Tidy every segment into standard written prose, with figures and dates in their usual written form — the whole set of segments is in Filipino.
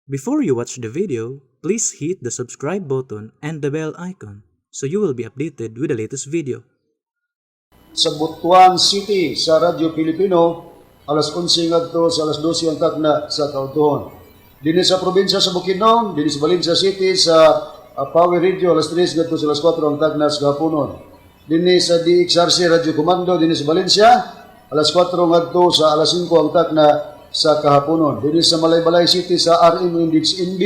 Before you watch the video, please hit the subscribe button and the bell icon so you will be updated with the latest video. Sa Butuan City, sa Radyo Pilipino, alas 11 ngadto sa alas 12 ang tagna sa kautuhon. Dini sa probinsya sa Bukidnon, dini sa Valencia City sa Power Radio, alas 3 ngadto sa alas 4 ang tagna sa kapunon. Dini sa DXRC Radio Comando, dini sa Valencia, alas 4 ngadto sa alas 5 ang tagna sa kahaponon. Dini sa Malaybalay City sa RM Index NB,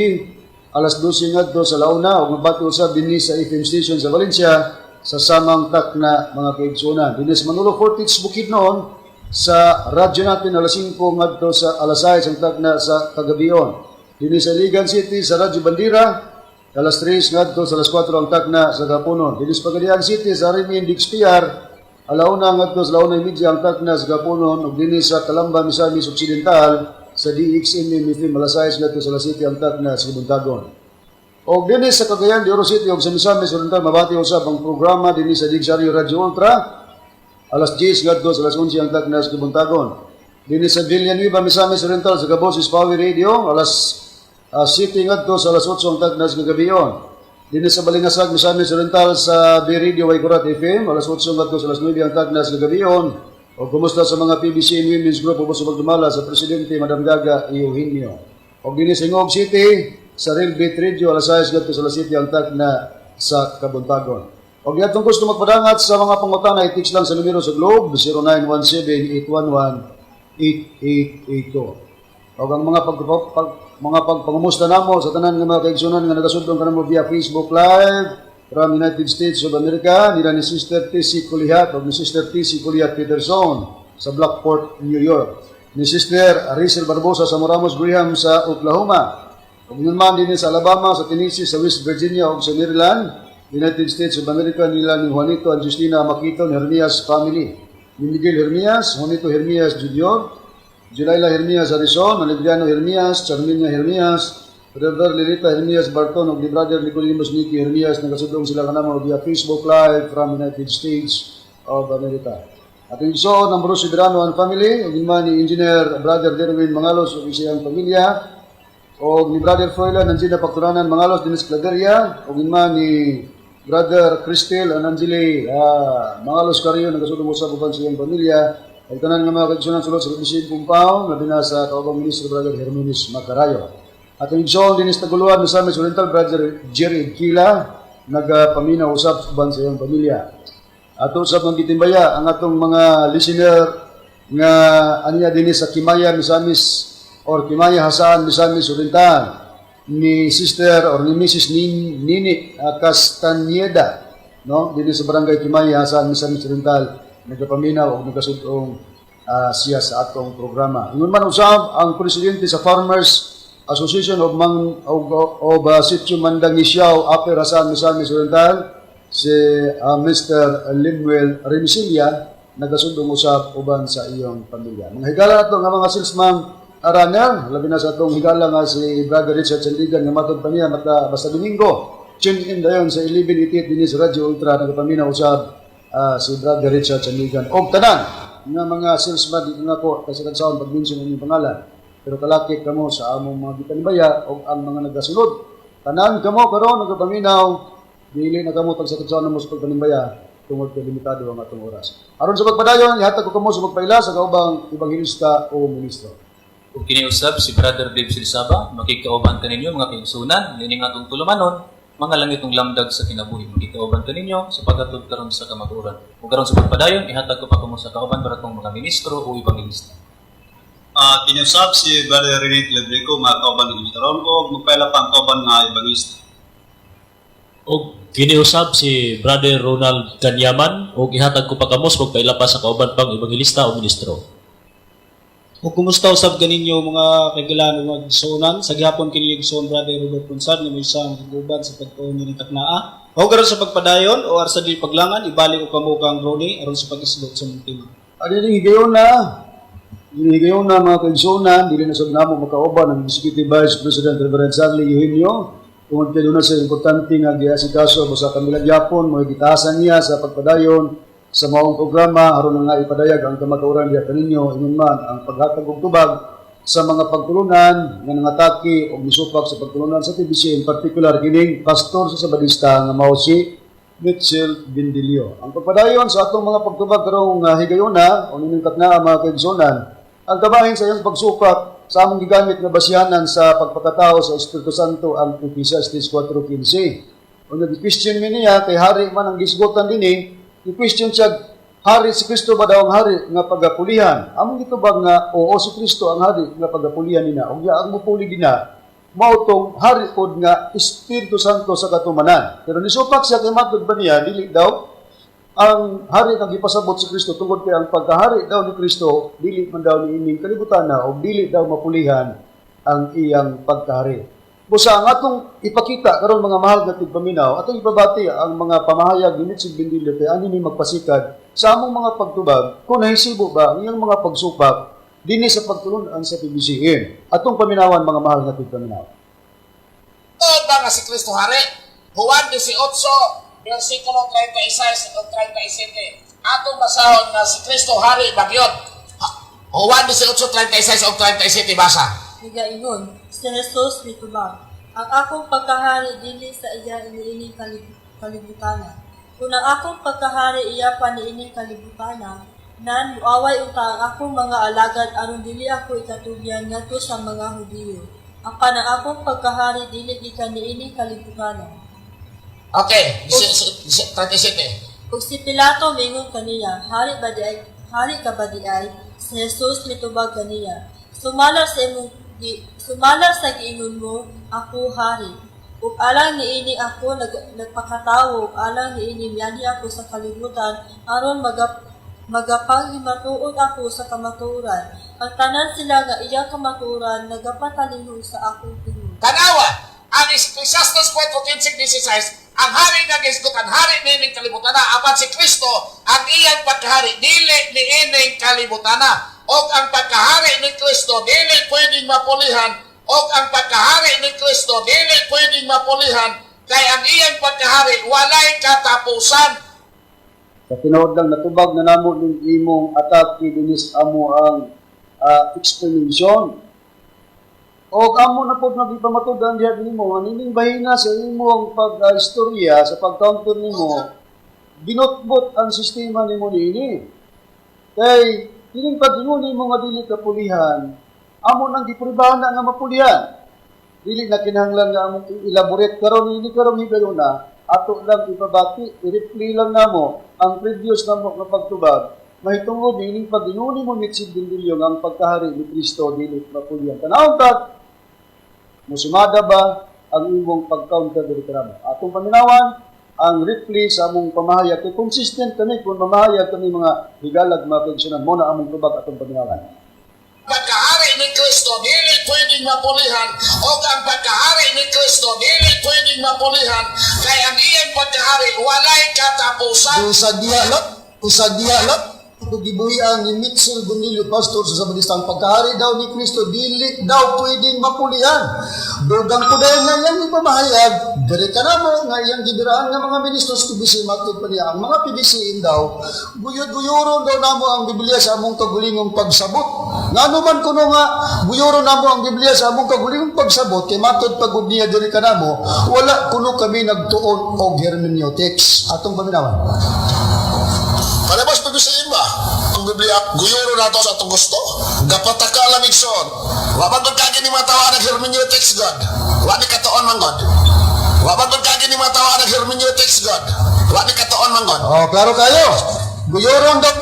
alas 12 ngadto sa Launa, ug mabati usab dini sa FM station sa Valencia sa samang takna mga kaigsunan. Dini sa Manolo Fortich Bukidnon, sa radyo natin alas 5 ngadto sa alas 6 ang takna sa Cagabion. Dini sa Ligan City sa Radyo Bandira, alas 3 ngadto sa alas 4 ang takna sa Gapunon. Dini sa Pagadian City sa RM Index PR, alauna ngadto sa launa media ang takna sa Gapunon, ug dini sa Calamba, Misamis Occidental sa DXM FM alas 6 ngadto sa alas 7 ang takna sa Buntagon. O dini sa Cagayan de Oro City ug sa Misamis Oriental mabati usab ang programa dini sa Digsaryo Radio Ultra alas 10 ngadto sa alas 11 ang tagna sa Buntagon. Dini sa Villanueva Misamis Oriental sa Caboses Power Radio alas 7 ngadto sa alas 8 ang tagna sa Gabion. Dini sa Balingasag Misamis Oriental sa B Radio Waigurat FM alas 8 ngadto sa alas 9 ang tagna sa Gabion. O kumusta sa mga PBC and Women's Group ubos sa pagdumala sa Presidente Madam Gaga Eugenio. O dini sa Ingog City sa Real Beat Radio, alas 6 ngadto sa alas 7 ang tagna sa Kabuntagon. O gayatong gusto magpadangat sa mga pangutana, i-text lang sa numero sa Globe, 0917-811-8882. O ang mga pagpangumusta namo sa tanan ng mga kaigsunan nga nagasudlong kanamo via Facebook Live from United States of America, nila ni Sister T.C. Kulihat o ni Sister T.C. Kulihat Peterson sa Blackport, New York. Ni Sister Rachel Barbosa sa Moramos Graham sa Oklahoma. Ug naman din sa Alabama, sa Tennessee, sa West Virginia ug sa Maryland, United States of America nila ni Juanito and Justina Maquiton Hermias family. Ni Miguel Hermias, Juanito Hermias Jr., Julayla Hermias Arizon, Aliviano Hermias, Charminia Hermias, Brother Lilita Hermias Barton ug ni Brother Nicolimus Nicky Hermias nagasudlong sila kanamo via Facebook Live from United States of America. At yung so, ng Bruce Iberano and family, ug ni Engineer Brother Derwin Mangalos ug isiyang pamilya, o ni Brother Froilan Angela Pagturanan Mangalos dinis Claveria, o ni Brother Cristel Anangeli Mangalos Carrillo nagasudong sa buban sa iyang pamilya, ay tanan nga mga kaigsunan sulod sa Bisin Pumpaw, labi na sa kaubang ministro Brother Hermenis Macarayo. At yung so, dinis Taguluan Misamis Oriental Brother Jerry Kila nagapaminaw usab sa buban sa iyang pamilya. Ato usab ng gitimbaya ang atong mga listener nga aniya dinis sa Kimaya Misamis or Kimaya Hasan Misamis Oriental, ni Sister or ni Mrs. Nini Castaneda, no? Dito sa barangay Kimaya Hasan Misamis Oriental, nagapaminaw o nagasudong siya sa atong programa. Ingon man usab ang presidente sa Farmers Association of Sitio Mandangisyaw, Upper Hasan Misamis Oriental, si Mr. Limuel Remisilia, nagasudong usab uban sa iyong pamilya. Mga higala nato nga mga salesman runner, labi na sa itong higala nga si Brother Richard Sandigan nga matod pa niya basta Domingo. Tune in dayon sa 1188 din sa Radio Ultra nagapamina usab si Brother Richard Sandigan. O tanan nga mga salesman dito na ko kasi nagsaon pag-mention ng pangalan. Pero kalakit kamo sa among mga gitanibaya o ang mga nagasunod. Tanan kamo karon nagapaminaw, dili na kamo tagsa-tagsaon mo sa pagtanibaya tungod kay limitado ang atong oras. Aron sa pagpadayon, ihatag ko kamo sa pagpaila sa kaubang ebanghilista o ministro. Kung kiniusap si Brother Dave Silisaba, makikauban ka ninyo mga kaigsunan, nining atong tulumanon, mga langitong lamdag sa kinabuhi. Makikauban ka ninyo sa pagkatod karon sa kamaturan. Kung karon sa pagpadayon, ihatag ko pa kamo sa kauban para itong mga ministro o evangelista. Kiniusap si Brother Rene Ledrico, mga kauban ng Limitaron ko, magpaila pa ang kauban nga evangelista. O kiniusap si Brother Ronald Kanyaman, o ihatag ko pa kamo sa pagpaila pa sa kauban pang evangelista o ministro. O kumusta usab ganinyo mga kaigalan ng magsunan sa gihapon kini igsoon Brother Robert Ponsar nga may isang guban sa pagtuon ni taknaa. O karon sa pagpadayon o arsa di paglangan ibalik ko kamo kang Ronnie aron sa pag-islot sa mga tema. Adi higayon na mga kaigsunan, dili na sab namo makauban ang Executive Vice President Reverend Charlie Eugenio. Tungod kay doon na sa importante nga giasikaso sa kamilang Japon, mo gitasan niya sa pagpadayon sa maong programa aron nga ipadayag ang kamatuoran diha kaninyo ingon man ang paghatag og tubag sa mga pagtulunan nga nangatake o misupak sa pagtulunan sa TBC, in particular kining pastor sa Sabadista nga mao si Mitchell Bindilio. Ang pagpadayon sa atong mga pagtubag karong higayuna o nining na mga kaigsunan, ang kabahin sa iyang pagsupak sa among gigamit nga basyanan sa pagpakatao sa Espiritu Santo ang Ecclesiastes 4:15. O nag-question niya kay hari man ang gisgutan dinhi, i-question siya, hari si Kristo ba daw ang hari nga pagapulihan? Among gitubag nga oo si Kristo ang hari nga pagapulihan nina. Ug ang mupuli dina mao tong hari pod nga Espiritu Santo sa katumanan. Pero nisupak siya kay matud ba niya dili daw ang hari nga gipasabot si Kristo tungod kay ang pagkahari daw ni Kristo dili man daw niining kalibutan na o dili daw mapulihan ang iyang pagkahari. Busa ang atong ipakita karon mga mahal nga tigpaminaw, atong ipabati ang mga pamahayag ni Mitchell Bindilio kay ani ni magpasikad sa among mga pagtubag kung nahisibo ba ang iyang mga pagsupak dinhi sa pagtulunan sa PBCN. Atong paminawan mga mahal nga tigpaminaw. Ba nga si Kristo hari? Juan 18, versikulo 36 o 37. Atong basahon nga si Kristo hari bagyod. Juan 18:36 o 37 basa. Higaingon, si Jesus mitubag, ang akong pagkahari dili sa iya iniining kalibutana. Kung ang akong pagkahari iya pa niining kalibutana, nan muaway unta ang akong mga alagad aron dili ako ikatugyan ngadto sa mga Hudiyo. Apan ang akong pagkahari dili gikan niining kalibutana. Okay, 37. Ug si Pilato mingon kaniya, hari ka ba di ay? Si Jesus mitubag kaniya, Sumala sa giingon mo, ako hari. Ug alang niini ako nagpakatawo, alang niini miyani ako sa kalibutan, aron magapangimatuod ako sa kamaturan. Ang tanan sila nga iya kamaturan, nagapatalino sa akong tingin. Tanawa, ang Ecclesiastes 4:15-16, ang hari nga gisgutan, hari niining kalibutan na, apan si Kristo, ang iyang pagkahari, dili niining kalibutan na. O ang pagkahari ni Kristo, dili pwedeng mapulihan. O ang pagkahari ni Kristo, dili pwedeng mapulihan. Kaya ang iyang pagkahari, walay katapusan. Sa tinuod lang natubag na namo ning imong atake dinis amo ang explanation. O amo na pod nagipamatudan diha nimo aning bahina sa imong pag-istorya sa pag-counter nimo ginotbot ang sistema nimo niini. Kay kining pag-ingon mo nga dili kapulihan, amo nang giprubahan na nga mapulihan. Dili na kinahanglan nga among elaborate karon ini karon higayuna, ato lang ipabati, i-replay lang namo ang previous namo nga pagtubag. Mahitungod ining pag-ingon mo Mitchell Bindilio nga ang pagkahari ni Kristo dili mapulihan. Tanawon ta, musumada ba ang imong pag-counter diri kanamo? Atong paminawan ang replay sa among pamahayag kay consistent kami kung mamahayag kami mga higalag mga pensyonan mo na among tubag atong paminawan. Pagkahari ni Kristo, dili pwedeng mapulihan. O ang pagkahari ni Kristo, dili pwedeng mapulihan. Kaya ang iyang pagkahari, walay katapusan. Usa dialog gibuhian ni Mitchell Bindilio pastor sa Sabadista ang pagkahari daw ni Kristo dili daw pwedeng mapulihan. Dugang ko dahil nga iyang ipamahayag, dari ka na mo nga iyang gibiraan nga mga ministros PBC matod pa niya. Ang mga PBC daw, guyod-guyoro daw namo ang Biblia sa among kagulingong pagsabot. Nga naman kuno nga, guyoro namo ang Biblia sa among kagulingong pagsabot, kay matod pagod niya dari ka na mo, wala kuno kami nagtuon og hermeneutics. Atong paminawan. Palabas pag-usayin ba? Ang Biblia, guyuro na to sa itong gusto. Gapataka lamig son. Wapagod kagi ni matawa ng hermeneutics God. Wani katoon man God. Wapagod kagi ni matawa ng hermeneutics God. Wani katoon man God. Oh, klaro kayo. Guyoro daw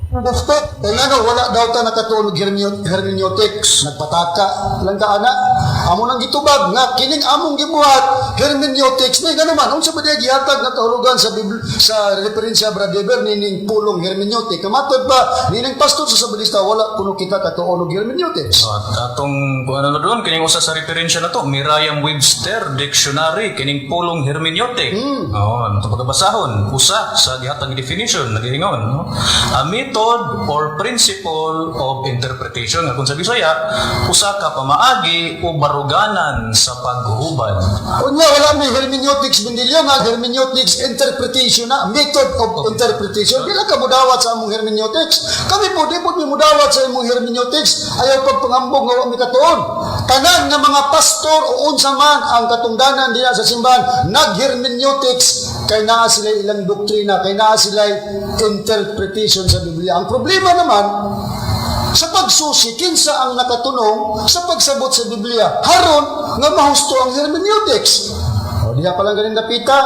gusto. Kaya wala daw ta nakatunog hermeneutics. Nagpataka lang ka ana. Amo nang gitubag nga kining among gibuhat hermeneutics ni ganuman unsa ba diya gihatag na kahulugan sa sa referensya Brother nining pulong hermeneutic. Kamatod ba nining pastor sa Sabadista wala kuno kita katuog hermeneutics. At atong ano na doon, kining usa sa referensya na to, Merriam-Webster Dictionary, kining pulong hermeneutic. Ano ito pagkabasahon, usa sa gihatag definition, naghihingon. No? A method method or principle of interpretation nga kung sa Bisaya usa ka pamaagi o baruganan sa paghuhubad. Unya, wala may hermeneutics bundilyo nga, hermeneutics interpretation na, method of interpretation. Di lang ka mudawat sa among hermeneutics. Kami po, di po mudawat sa among hermeneutics. Ayaw pagpangambog nga wami katuon. Tanan nga mga pastor o unsa man ang katungdanan diya sa simbahan, nag-hermeneutics, kay naa sila ilang doktrina, kay naa sila interpretation sa Biblia. Ang problema naman, sa pagsusi, kinsa ang nakatunong sa pagsabot sa Biblia, haron nga mahusto ang hermeneutics. O diya palang galing napita,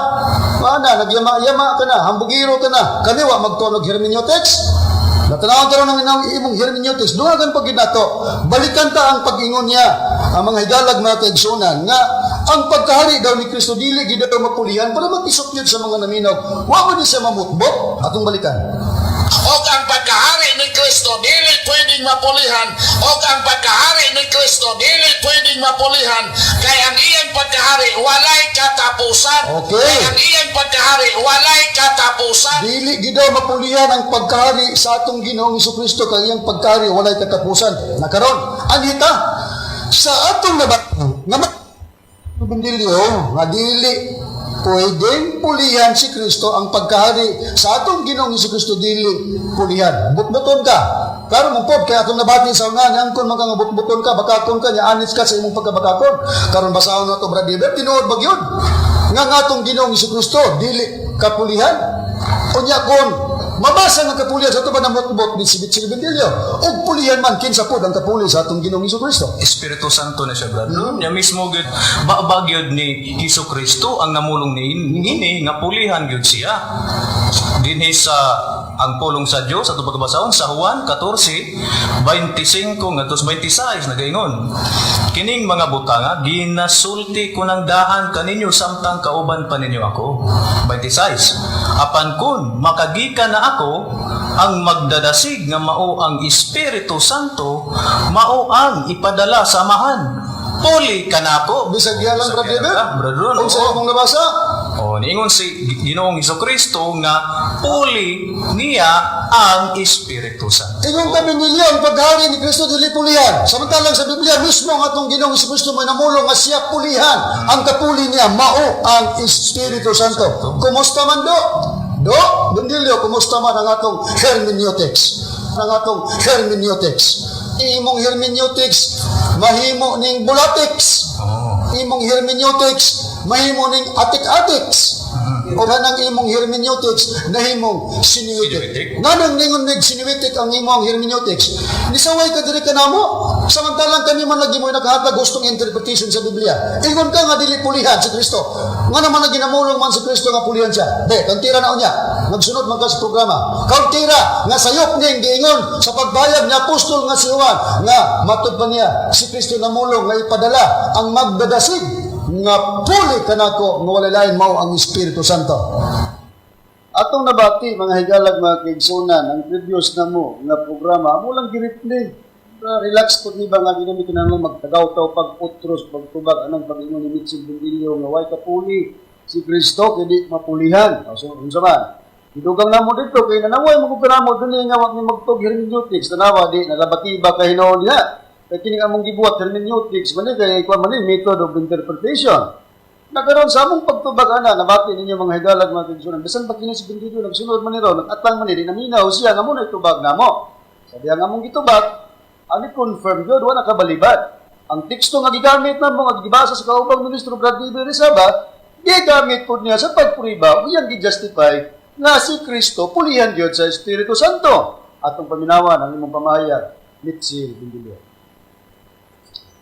mana, nagyama-yama ka na, hambugiro ka na, kaniwa magtunog hermeneutics. Natanawag ka rin ng imong hermeneutics, duhagan pag ginato, balikan ta ang pag-ingon niya, ang mga higalag mga kaigsunan, nga ang pagkahari daw ni Kristo dili gid daw mapulihan para matisok yun sa mga naminaw. Wa man di siya mamutbot atong balikan. O ang pagkahari ni Kristo dili pwedeng mapulihan. O ang pagkahari ni Kristo dili pwedeng mapulihan. Kay ang iyang pagkahari walay katapusan. Okay. Kay ang iyang pagkahari walay katapusan. Dili gid daw mapulihan ang pagkahari sa atong Ginoong Jesucristo kay iyang pagkahari walay katapusan. Nakaron, anita sa atong nga bundilyo nga dili pwedeng pulihan si Kristo ang pagkahari sa atong Ginoong Jesucristo dili pulihan. Butbuton ka. Klaro mo pod kay atong nabati sa nga angkon man nga butbuton ka, bakakon ka nya anis ka sa imong pagkabakakon. Karon basahon na to brother, tinuod bagyod. Nga atong Ginoong Jesucristo dili kapulihan. Unya kon mabasa ng kapulihan sa ito ba na mutbot ni Sibit Bendelio? O pulihan man, kinsa po ang kapuli sa atong Ginoong Jesucristo? Espiritu Santo na siya, brother. Nya mismo gyud bagyod ni Jesucristo ang namulong ni nga pulihan gyud siya. Dinhi sa ang pulong sa Dios ato pagkabasahon sa Juan 14:25 ngadto 26 nagaingon. Kining mga butanga ginasulti ko ng dahan kaninyo samtang kauban pa ninyo ako. 26. Apan kun makagika na ako, ang magdadasig nga mao ang Espiritu Santo, mao ang ipadala sa amahan. Puli ka na ako. Bisag lang, brother. Brother, Kung sa imong nabasa, niingon si Ginoong Jesucristo nga puli niya ang Espiritu Santo. tingong kami ninyo ang paghari ni Kristo dili pulihan. Samantalang sa Biblia mismo ang atong Ginoong Jesucristo may namulong nga siya pulihan. Ang kapuli niya mao ang Espiritu Santo. Kumusta man do? Bundilyo, kumusta man ang atong hermeneutics? Ang atong hermeneutics. Imong hermeneutics mahimo ning bulatics. Imong hermeneutics mahimo ning atik-atics. O kanang imong hermeneutics nahimong sinuitik. Nganong ningon nig sinuitik ang imong hermeneutics? Nisaway ka diri kanamo. Samantalang kami man lagi mo naghatag gustong interpretation sa Biblia. Ingon ka nga dili pulihan si Kristo. Nga naman lagi namulong man si Kristo nga pulihan siya. Kantira na unya. Magsunod man ka sa programa. Kantira nga sayop ning giingon sa pagbayag ni apostol nga si Juan nga matud pa niya si Kristo namulong nga ipadala ang magdadasig nga puli kanako nga wala lain mao ang Espiritu Santo. Atong nabati mga higalag mga kaigsunan ang previous na mo nga programa amo lang gireplay. Relax po ni ba nga dinami kinahanglan magtagaw-taw pag-utros pagtubag anang pag-ingon ni Mitchell Bundilyo nga way kapuli si Kristo kay mapulihan. So unsa man? Idugang namo dito kay nanaway mo mo dinhi nga wag ni magtog hermeneutics tanawa di nalabati ba kay hinuon niya. Kaya kining among gibuhat hermeneutics man kay kuan man method of interpretation. Nagkaroon sa among pagtubag ana nabati ninyo mga higalag mga kaigsunan. Bisan pag kini si Bundilyo nagsunod man ni ro nagatang man ni naminaw siya nga mo na itubag namo. Sabi ang among gitubag ani confirm gyud wala ka balibad. Ang teksto nga gigamit namo nga gibasa sa kaubang ministro Brad Rizaba, gigamit pud niya sa pagpuriba uyang gi-justify nga si Kristo pulihan gyud sa Espiritu Santo. Atong paminawan ang imong pamahayag Mitchell Bundilyo.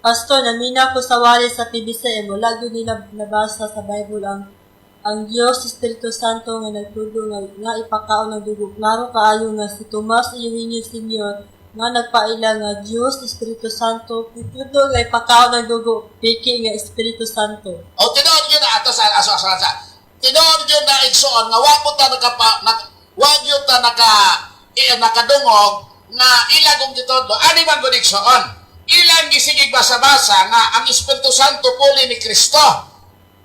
Pastor, namina ko sa wali sa PBCM, wala yun nila nabasa sa Bible ang Diyos, Espiritu Santo nga nagtudo nga ipakaon ng dugo. Klaro kaayo nga si Tomas Eugenio Sr. nga nagpaila nga Diyos, Espiritu Santo, itudo nga ipakaon ng dugo, piki nga Espiritu Santo. O tinood yun na ato sa aso-aso. Tinood yun na igsoon nga wapot ta wagyo ta nakadungog nga ilagong dito ani man gud igsoon. Ilang gisigig basa-basa nga ang Espiritu Santo puli ni Kristo.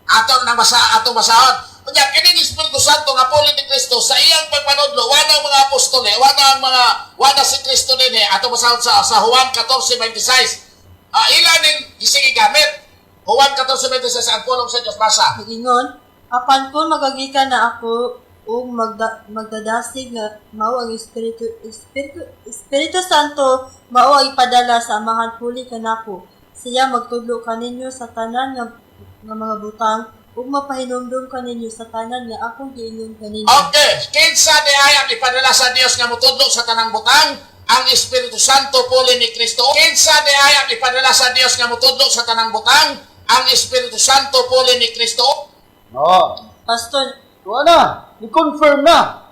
Atong basahon. Kanya, kining Espiritu Santo nga puli ni Kristo sa iyang pagpanudlo, wala mga apostole, wala si Kristo din ato masahod sa Juan 14:26. Ilan ning gising gamit? Juan 14:26 ang pulong sa Dios basa. Ingon, apan kung magagikan na ako o magdadasig nga mao ang Espiritu Santo mao ang ipadala sa amahan puli kanako. Siya magtudlo kaninyo sa tanan nga mga butang ug mapahinumdum kaninyo sa tanan nga akong giingon kaninyo. Okay, kinsa ni ay ang ipadala sa Dios nga mutudlo sa tanang butang? Ang Espiritu Santo puli ni Kristo. Kinsa ni ay ang ipadala sa Dios nga mutudlo sa tanang butang? Ang Espiritu Santo puli ni Kristo. Pastor, Tuwa na, i-confirm na.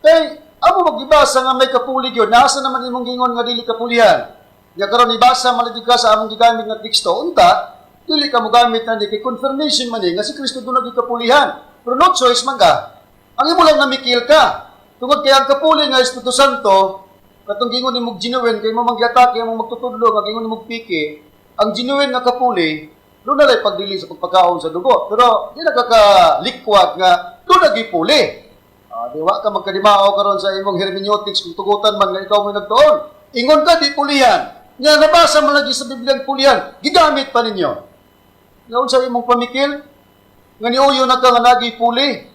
Kay, amo magbibasa nga may kapuli yun, nasa naman imong gingon nga dili kapulihan. Ya karon ibasa malagi ka sa among gigamit nga teksto, unta, dili ka mo gamit na di kay confirmation man nga si Kristo doon naging kapulihan. Pero no choice man ka. Ang imo lang namikil ka. Tungod kay ang kapuli nga Espiritu Santo, katong gingon nimong genuine kay mo magyatake mo magtutudlo nga gingon nimong piki, ang genuine nga kapuli doon na lang pagdili sa pagpagkaon sa dugo. Pero di nakakalikwat nga doon nagipuli. Di wa ka magkadimao karon sa imong hermeneutics kung tugutan man nga ikaw may nagtuon. Ingon ka di pulihan. Nga nabasa man lagi sa Biblia ang pulihan, gigamit pa ninyo. Ngayon sa imong pamikil, nga niuyo na ka nga nagipuli.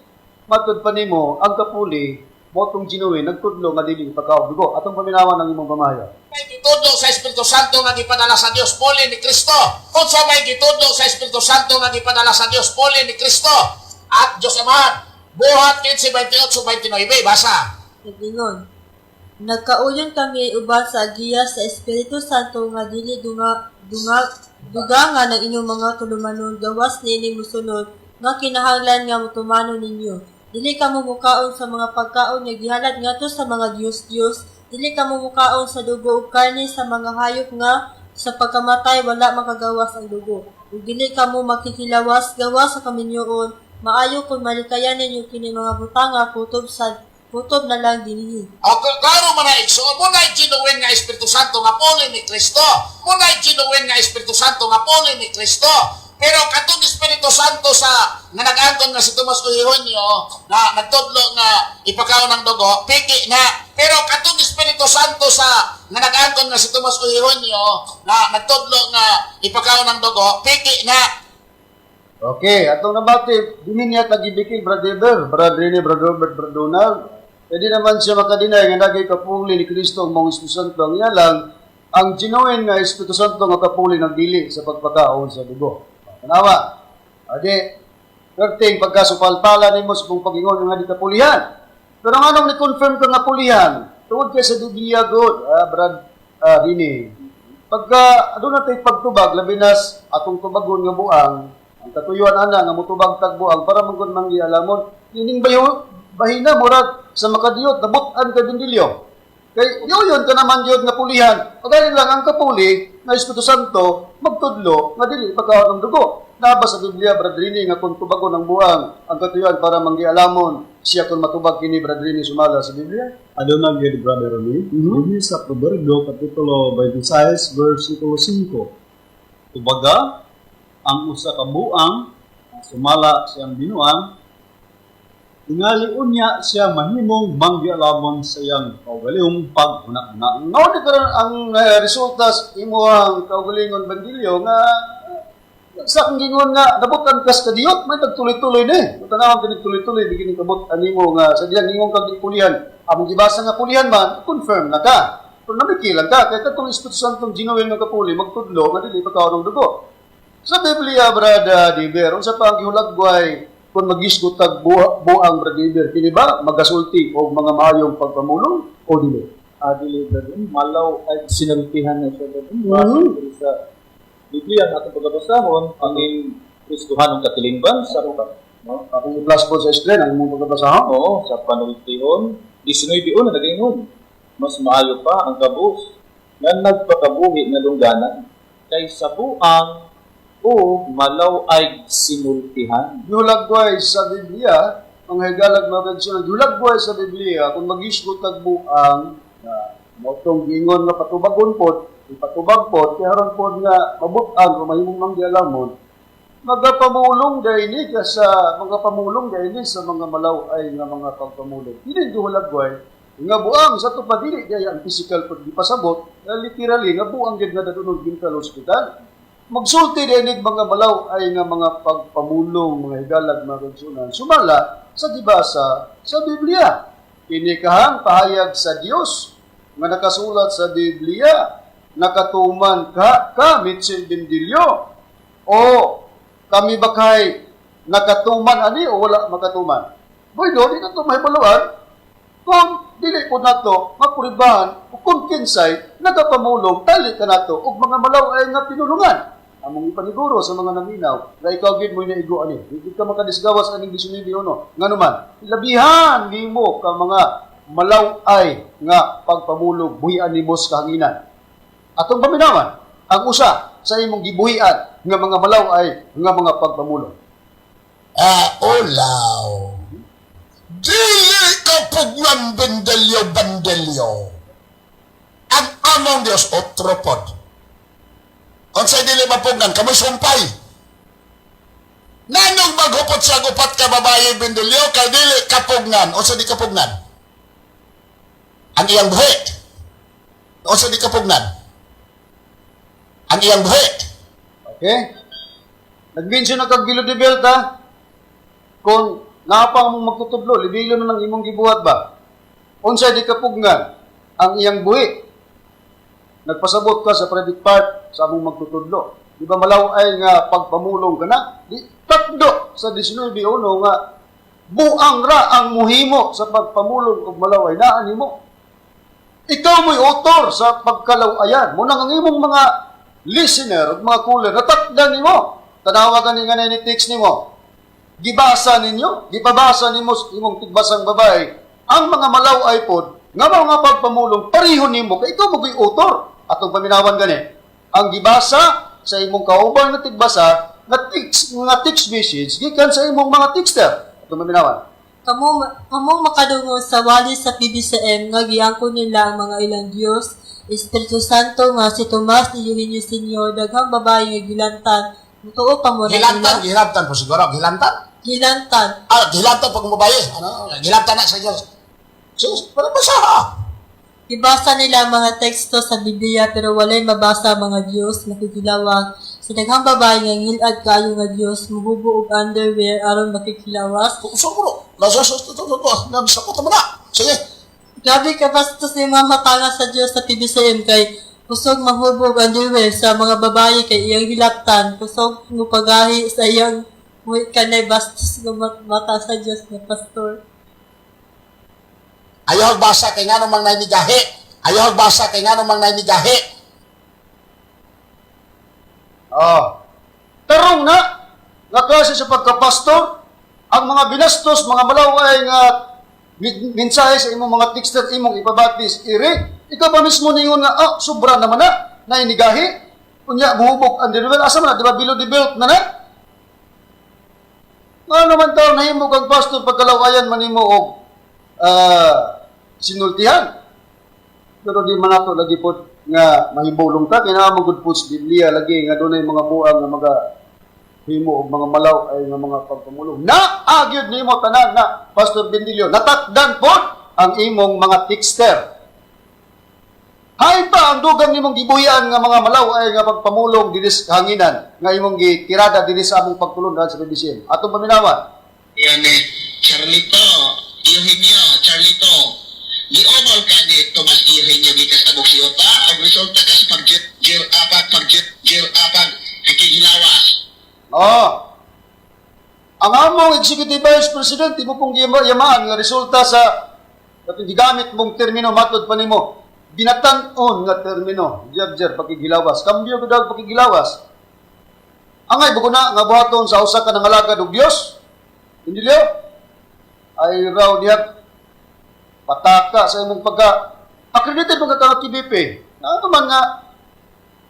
Matod pa nimo ang kapuli, botong genuine nagtudlo nga dili pagkaon dugo. Atong paminawan ng imong pamahayag. May gitudlo sa Espiritu Santo nga gipadala sa Dios puli ni Kristo. Kung sa may gitudlo sa Espiritu Santo nga gipadala sa Dios puli ni Kristo at Dios Ama, buhat 15:28-29 basa. Ingon, nagkauyon kami uban sa agiya sa Espiritu Santo nga dili dugangan ng inyong mga tulumanon gawas nini musunod nga kinahanglan nga mutumano ninyo. Dili ka mukaon sa mga pagkaon nga gihalad ngadto sa mga Dios. Dili ka mukaon sa dugo ug karne sa mga hayop nga sa pagkamatay wala makagawas ang dugo. Ug dili ka mo makikilawas gawas sa kaminyoon. Maayo kung malikayan ninyo kini mga butanga kutob na lang dinhi. Klaro man na igsoon, muna genuine nga Espiritu Santo nga puli ni Kristo. Muna genuine nga Espiritu Santo nga puli ni Kristo. Pero katong Espiritu Santo sa nga nag-angkon nga si Tomas Uhihonyo na nagtudlo nga ipakaon ng dugo, piki na. Pero katong Espiritu Santo sa nga nag-angkon nga si Tomas Uhihonyo na nagtudlo nga ipakaon ng dugo, piki na. Okay, atong nabati, dili niya tagibikil, Brother Rini, Brother Robert, Brother Donald. Pwede naman siya makadinay nga nagay kapuli ni Kristo ang mga Espiritu Santo. Ang lang, ang genuine nga Espiritu Santo nga kapuli ng dili sa pagpakaon sa dugo. Kanawa, adi, perting pagkasupalpala ni mo sa kung pag-ingon nga di kapulihan. Pero ang anong ni-confirm ka nga pulihan, tungod ka sa Biblia good, Brad Rini. Pagka, doon natin pagtubag, labinas atong tubagon nga buang, ang katuyuan ana nga mutubag tagbuang para manggon manggi alamon ining bahina murag sa makadiyot nabutan ka dindilyo kay yon ka naman yun nga pulihan pagaling lang ang kapuli na Espiritu Santo magtudlo nga dili pagkaon ng dugo naba sa Biblia bradrini nga kung tubagon ang buang ang katuyuan para manggi alamon siya kung matubag kini bradrini sumala sa Biblia Adonai good brother Rami. Ini sa Proverbio kapitulo 26 versikulo 5. Tubaga ang usa ka buang sumala siyang binuang ingaliun niya siya mahimong manggialamon sa iyang kaugalingong paghuna-huna. Mao di karon ang resulta sa imong kaugalingon bandilyo nga sa kung gingon nga nabutan kas kadiyot may tagtuloy-tuloy ni. Tanawon kini tuloy-tuloy bigini kabot animo nga sa diyan gingon kag pulihan. Among gibasa nga pulihan man confirm na ka. Pero namikilan ka kay katong Espiritu Santo genuine nga kapuli magtudlo nga dili pagkaon ng dugo. Sa Biblia, Brada Diber, unsa pa ang gihulagway kung magisgot tag buang Brada Diber, kini ba magasulti o mga maayong pagpamulong o dili? Dili din malaw ay sinultihan na siya din. Sa Biblia natin pagkabasahon, ang Kristohan ng katilingban sa ruta. No? Akong i-plus po sa screen, ang imong pagkabasahon? Oo, sa panultiyon, 19 na nagaingon. Mas maayo pa ang kabus na nagpakabuhi na lungganan kaysa buang o malaw ay sinultihan. Gihulagway sa Biblia, ang higalag mga kagsunan, gihulagway sa Biblia, kung magisgot tag buang, motong gingon nga patubagon pot, ipatubag pot, kaya ron po nga mabutan o mahimong manggialamon, magapamulong dahil sa mga pamulong dahil sa mga malaw ay nga mga pagpamulong. Dili duhalagway nga buang sa to pa dili kaya ang physical pag pasabot na literally nga buang gid nga dadunong mental hospital. Magsulti dahil mga malaw ay nga mga pagpamulong, mga higalag, mga kagsunan. Sumala sa gibasa sa Biblia. Inikahang pahayag sa Dios nga nakasulat sa Biblia, nakatuman ka Mitchell Bendilio, o kami bakay nakatuman ani o wala makatuman. Boy, do, di na ito mahibaluan. Kung dili po na ito, mapuribahan, o kung kinsay, nagapamulong, tali ka na ito, o mga malaw ay nga pinulungan. Among ipaniguro sa mga naminaw, na ikaw gid mo inaigo ani. Hindi ka makadisgawas aning 19 uno. Nga naman, labihan di mo ka mga malaw ay nga pagpamulong, buhian ni mos kahanginan. Atong paminawan, ang usa sa imong gibuhian nga mga malaw ay nga mga pagpamulong. Olaw. Dili ka pugnan bendelyo. Ang among Diyos otropod. Unsay dili mapugnan, kamoy sumpay. Nanong maghupot sa gupat ka babae bendelyo, kay dili kapugnan. Unsay di kapugnan? Ang iyang buhi. Unsay di kapugnan? Ang iyang buhi. Okay? Nag-mention na kag bilo de belta. Kung napang mong magtutudlo, libilo na ng imong gibuhat ba? Unsay di kapugnan ang iyang buhi. Nagpasabot ka sa private part sa among magtutudlo. Di ba malaw ay nga pagpamulong ka na? Di tatdo sa 19 uno nga buang ra ang muhimo sa pagpamulong ug malaw ay naan nimo. Ikaw mo'y author sa pagkalawayan. Muna ang imong mga listener ug mga caller natakdan nimo. Tanawa ka ni nga ni text nimo. Gibasa ninyo, gipabasa nimo imong tigbasang babae. Ang mga malaw ay pod nga mga pagpamulong pareho nimo kay ikaw mo'y author. Atong paminawan gani. Ang gibasa sa imong kauban nga tigbasa nga text message gikan sa imong mga texter. Atong paminawan. Kamo makadungo sa wali sa PBCM nga giangko nila ang mga ilang Dios, Espiritu Santo nga si Tomas ni Eugenio Sr. daghang babae nga gilantan. Mutuo pa mo Gilantan po siguro. Gilantan pag mabaye. Gilantan na sa Diyos. So, para basa ha? Ibasa nila ang mga teksto sa Biblia pero walay mabasa ang mga Dios makikilawag. Sa daghang babae nga ngilad kayo nga Dios, muhubo og underwear aron makikilawas. So, bro. Nagsakot naman na. Sige. Grabe ka bastos ni mga matanga sa Dios sa PBCM kay kusog mahubog underwear sa mga babae kay iyang hilaptan. Kusog mo pagahi sa iyang kanay bastos ng mata sa Dios na pastor. Ayaw basa kay nga namang nainigahi. Tarong na nga klase sa pagkapastor ang mga binastos, mga malaw ay nga mensahe sa imong mga texter imong ipabatis ire. Ikaw pa mismo ningon nga sobra naman na nainigahi. Unya muhubog ang dinwel asa man di ba below the belt na. Nga naman taon nahimog ang pastor pagkalawayan manimo og sinultihan. Pero di man ato lagi po nga mahibulong ta kinahanglan gud po sa Biblia lagi nga dunay mga buang nga mga himo og mga malaw ay nga mga pagpamulong. Na agyod nimo tanan na Pastor Bendilio natakdan po ang imong mga texter. Hay pa ang dugang nimong gibuhian nga mga malaw ay nga pagpamulong dinhi sa hanginan nga imong gitirada dinhi sa among pagtulon sa BBCM. Atong paminawan. Yan Charlito. Ni-overall ka ni Tomas Eugenio gikas tabok siyota. Ang resulta ka sa pag-gear apag kikihilawas. Ang among Executive Vice President, di mo pong yamaan nga resulta sa gigamit mong termino matod pa nimo. Binatan-on nga termino, jer pakigilawas. Kambyo ko daw pakigilawas. Angay buko na nga buhaton sa usa ka nangalagad og Dios. Hindi liyo? Ay raw diha pataka sa imong accredited mga ka KBP. Ano man nga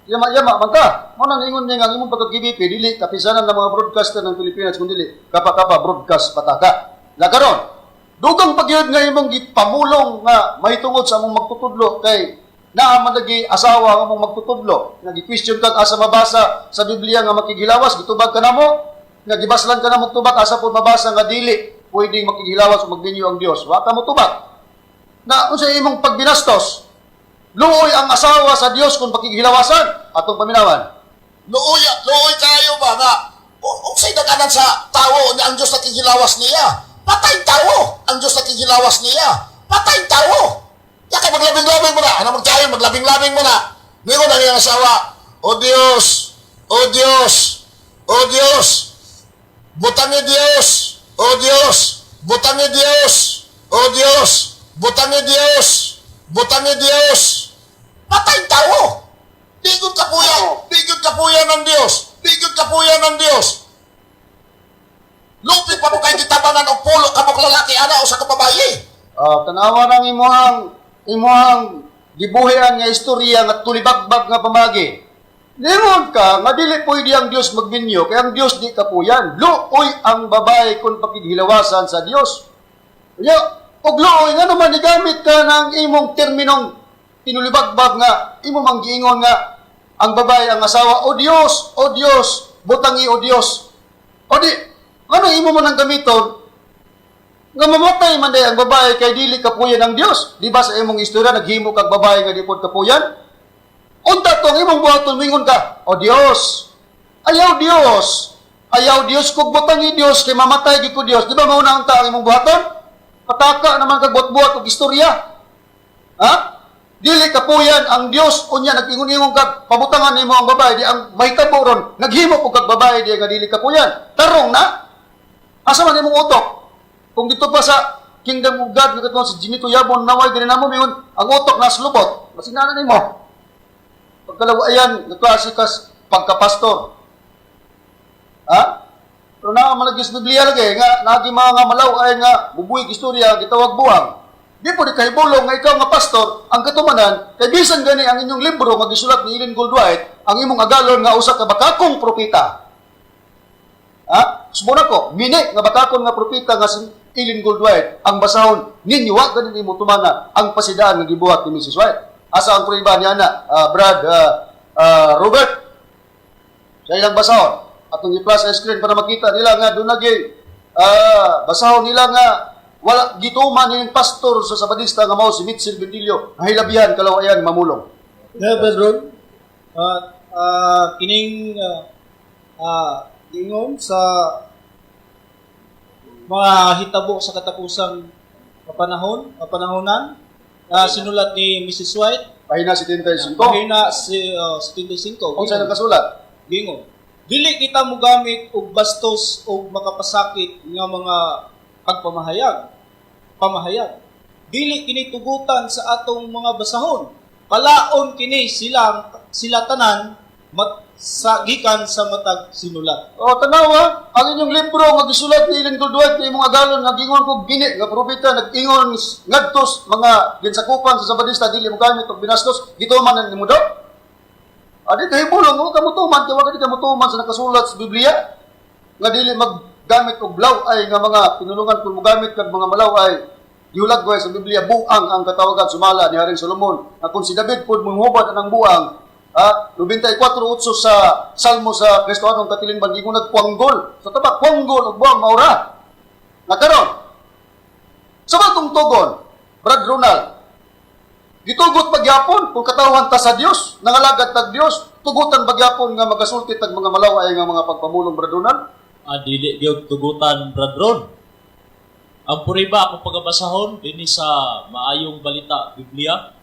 yama man ka. Mo nang ingon niya nga imong pagka-KBP dili kapisanan ng mga broadcaster ng Pilipinas kundi kapa broadcast pataka. Lagaron. Dugang pagyud nga imong gipamulong nga mahitungod sa among magtutudlo kay na managi asawa nga mong magtutudlo. Nagi-question kag asa mabasa sa Biblia nga makighilawas, gitubag ka namo. Nga gibaslan ka na mo tubag, asa po mabasa nga dili, pwedeng makighilawas o magbinyo ang Dios. Wa ka mo tubag. Na unsa imong pagbinastos, luoy ang asawa sa Dios kung pakighilawasan atong paminawan. Luoy kayo ba nga? Unsay daganan sa tao na ang Diyos nakikilawas niya? Patay tao ang Diyos nakikilawas niya. Patay tao. Kaya maglabing-labing mo na. Ano magtayo? Maglabing-labing mo na. Ngayon ang iyong asawa, O Diyos, O Diyos, O Diyos, butangi Diyos, O Diyos, butangi Diyos, O Diyos, butangi Diyos, butangi Diyos. Patay tao. Bigod kapuyan ng Diyos. Bigod kapuyan ng Diyos. Lupi pa mo kayo ditabanan o pulo kamok lalaki ana o sa kababayi. Tanawa ng imuhang gibuhian nga istorya nga tulibagbag nga pamagi. Lingon ka, nga dili pwede ang Diyos magbinyo, kaya ang Diyos di kapuyan. Luoy ang babae kung pakighilawasan sa Diyos. Kaya, og luoy nga naman, igamit ka ng imong terminong tinulibagbag nga, imong manggiingon nga, ang babae, ang asawa, O Diyos, butangi O Diyos. O di, ano imo mo nang gamiton? Nga mamatay man day ang babae kay dili kapuyan ng Dios. Di ba sa imong istorya naghimo kag babae nga di pod kapuyan? Unta tong imong buhaton mingon ka, O Dios. Ayaw Dios kog butangi Dios kay mamatay gid ko Dios. Di ba mao na unta ang imong buhaton? Pataka naman kag buhat-buhat og istorya. Ha? Dili kapuyan ang Dios unya nag-ingon-ingon kag pabutangan nimo ang babae di ang mahitabo ron naghimo og kag babae di nga dili kapuyan. Tarong na. Asa man imong utok? Kung dito pa sa Kingdom of God nga sa Jimmy Tuyabon naway diri namo mingon ang utok nas lubot. Masinanan nimo. Pagkalawayan nagklase kas pagkapastor. Ha? Pero na malagis Biblia lagi nga nagi mga malaw ay nga bubuig istorya gitawag buang. Di po di kay bulong nga ikaw nga pastor, ang katumanan, kay bisan gani ang inyong libro magisulat ni Ellen Goldwhite, ang imong agalon nga usa ka bakakong propeta. Ha? Sumuna ko, mini nga bakakon nga propeta nga si Ellen Goldwhite, ang basahon ninyo wa ganin imo tumana ang pasidaan nga gibuhat ni Mrs. White. Asa ang prueba niya na, Brad Robert? Sa ilang basahon, atong i-plus sa screen para makita nila nga doon naging basahon nila nga wala gituman ning pastor sa Sabadista nga mao si Mitchell Bendilio ang hilabihan kalawayan mamulong. Pedro, kining ingon sa mga hitabo sa katapusang kapanahonan, sinulat ni Mrs. White, Pahina 75. pahina si 75. Kung saan nakasulat? Gingon, dili kita mogamit og bastos og makapasakit nga mga pamahayag. Dili kini tugutan sa atong mga basahon. Palaon kini sila tanan gikan sa matag sinulat. O tanawa, ang inyong libro nga gisulat ni Ellen Goldwhite ni imong agalon nga gingon kog gini nga propeta nag-ingon ngadtos mga ginsakupan sa Sabadista dili mo gamit og binastos gituman nimo daw. Adi kay bulong mo kamutuman kay wa ka kamutuman sa nakasulat sa Biblia nga dili maggamit og blaw ay nga mga pinulungan kung mogamit kag mga malaw ay giulagway sa Biblia buang ang katawagan sumala ni Haring Solomon. Nga kung si David pod manghubad anang buang 94:8 sa Salmo sa Kristohanong katilingban gingon nagpuanggol. Sa tabak puanggol og buang maura. Nakaron. Sa batong tugon, Brad Ronald, gitugot pagyapon kung katawhan ta sa Dios, nangalagad tag Dios, tugutan pagyapon nga magasulti tag mga malaway nga mga pagpamulong Brad Ronald. Dili gyud tugutan, Brad Ron. Ang puriba ako pagabasahon dinhi sa maayong balita Biblia.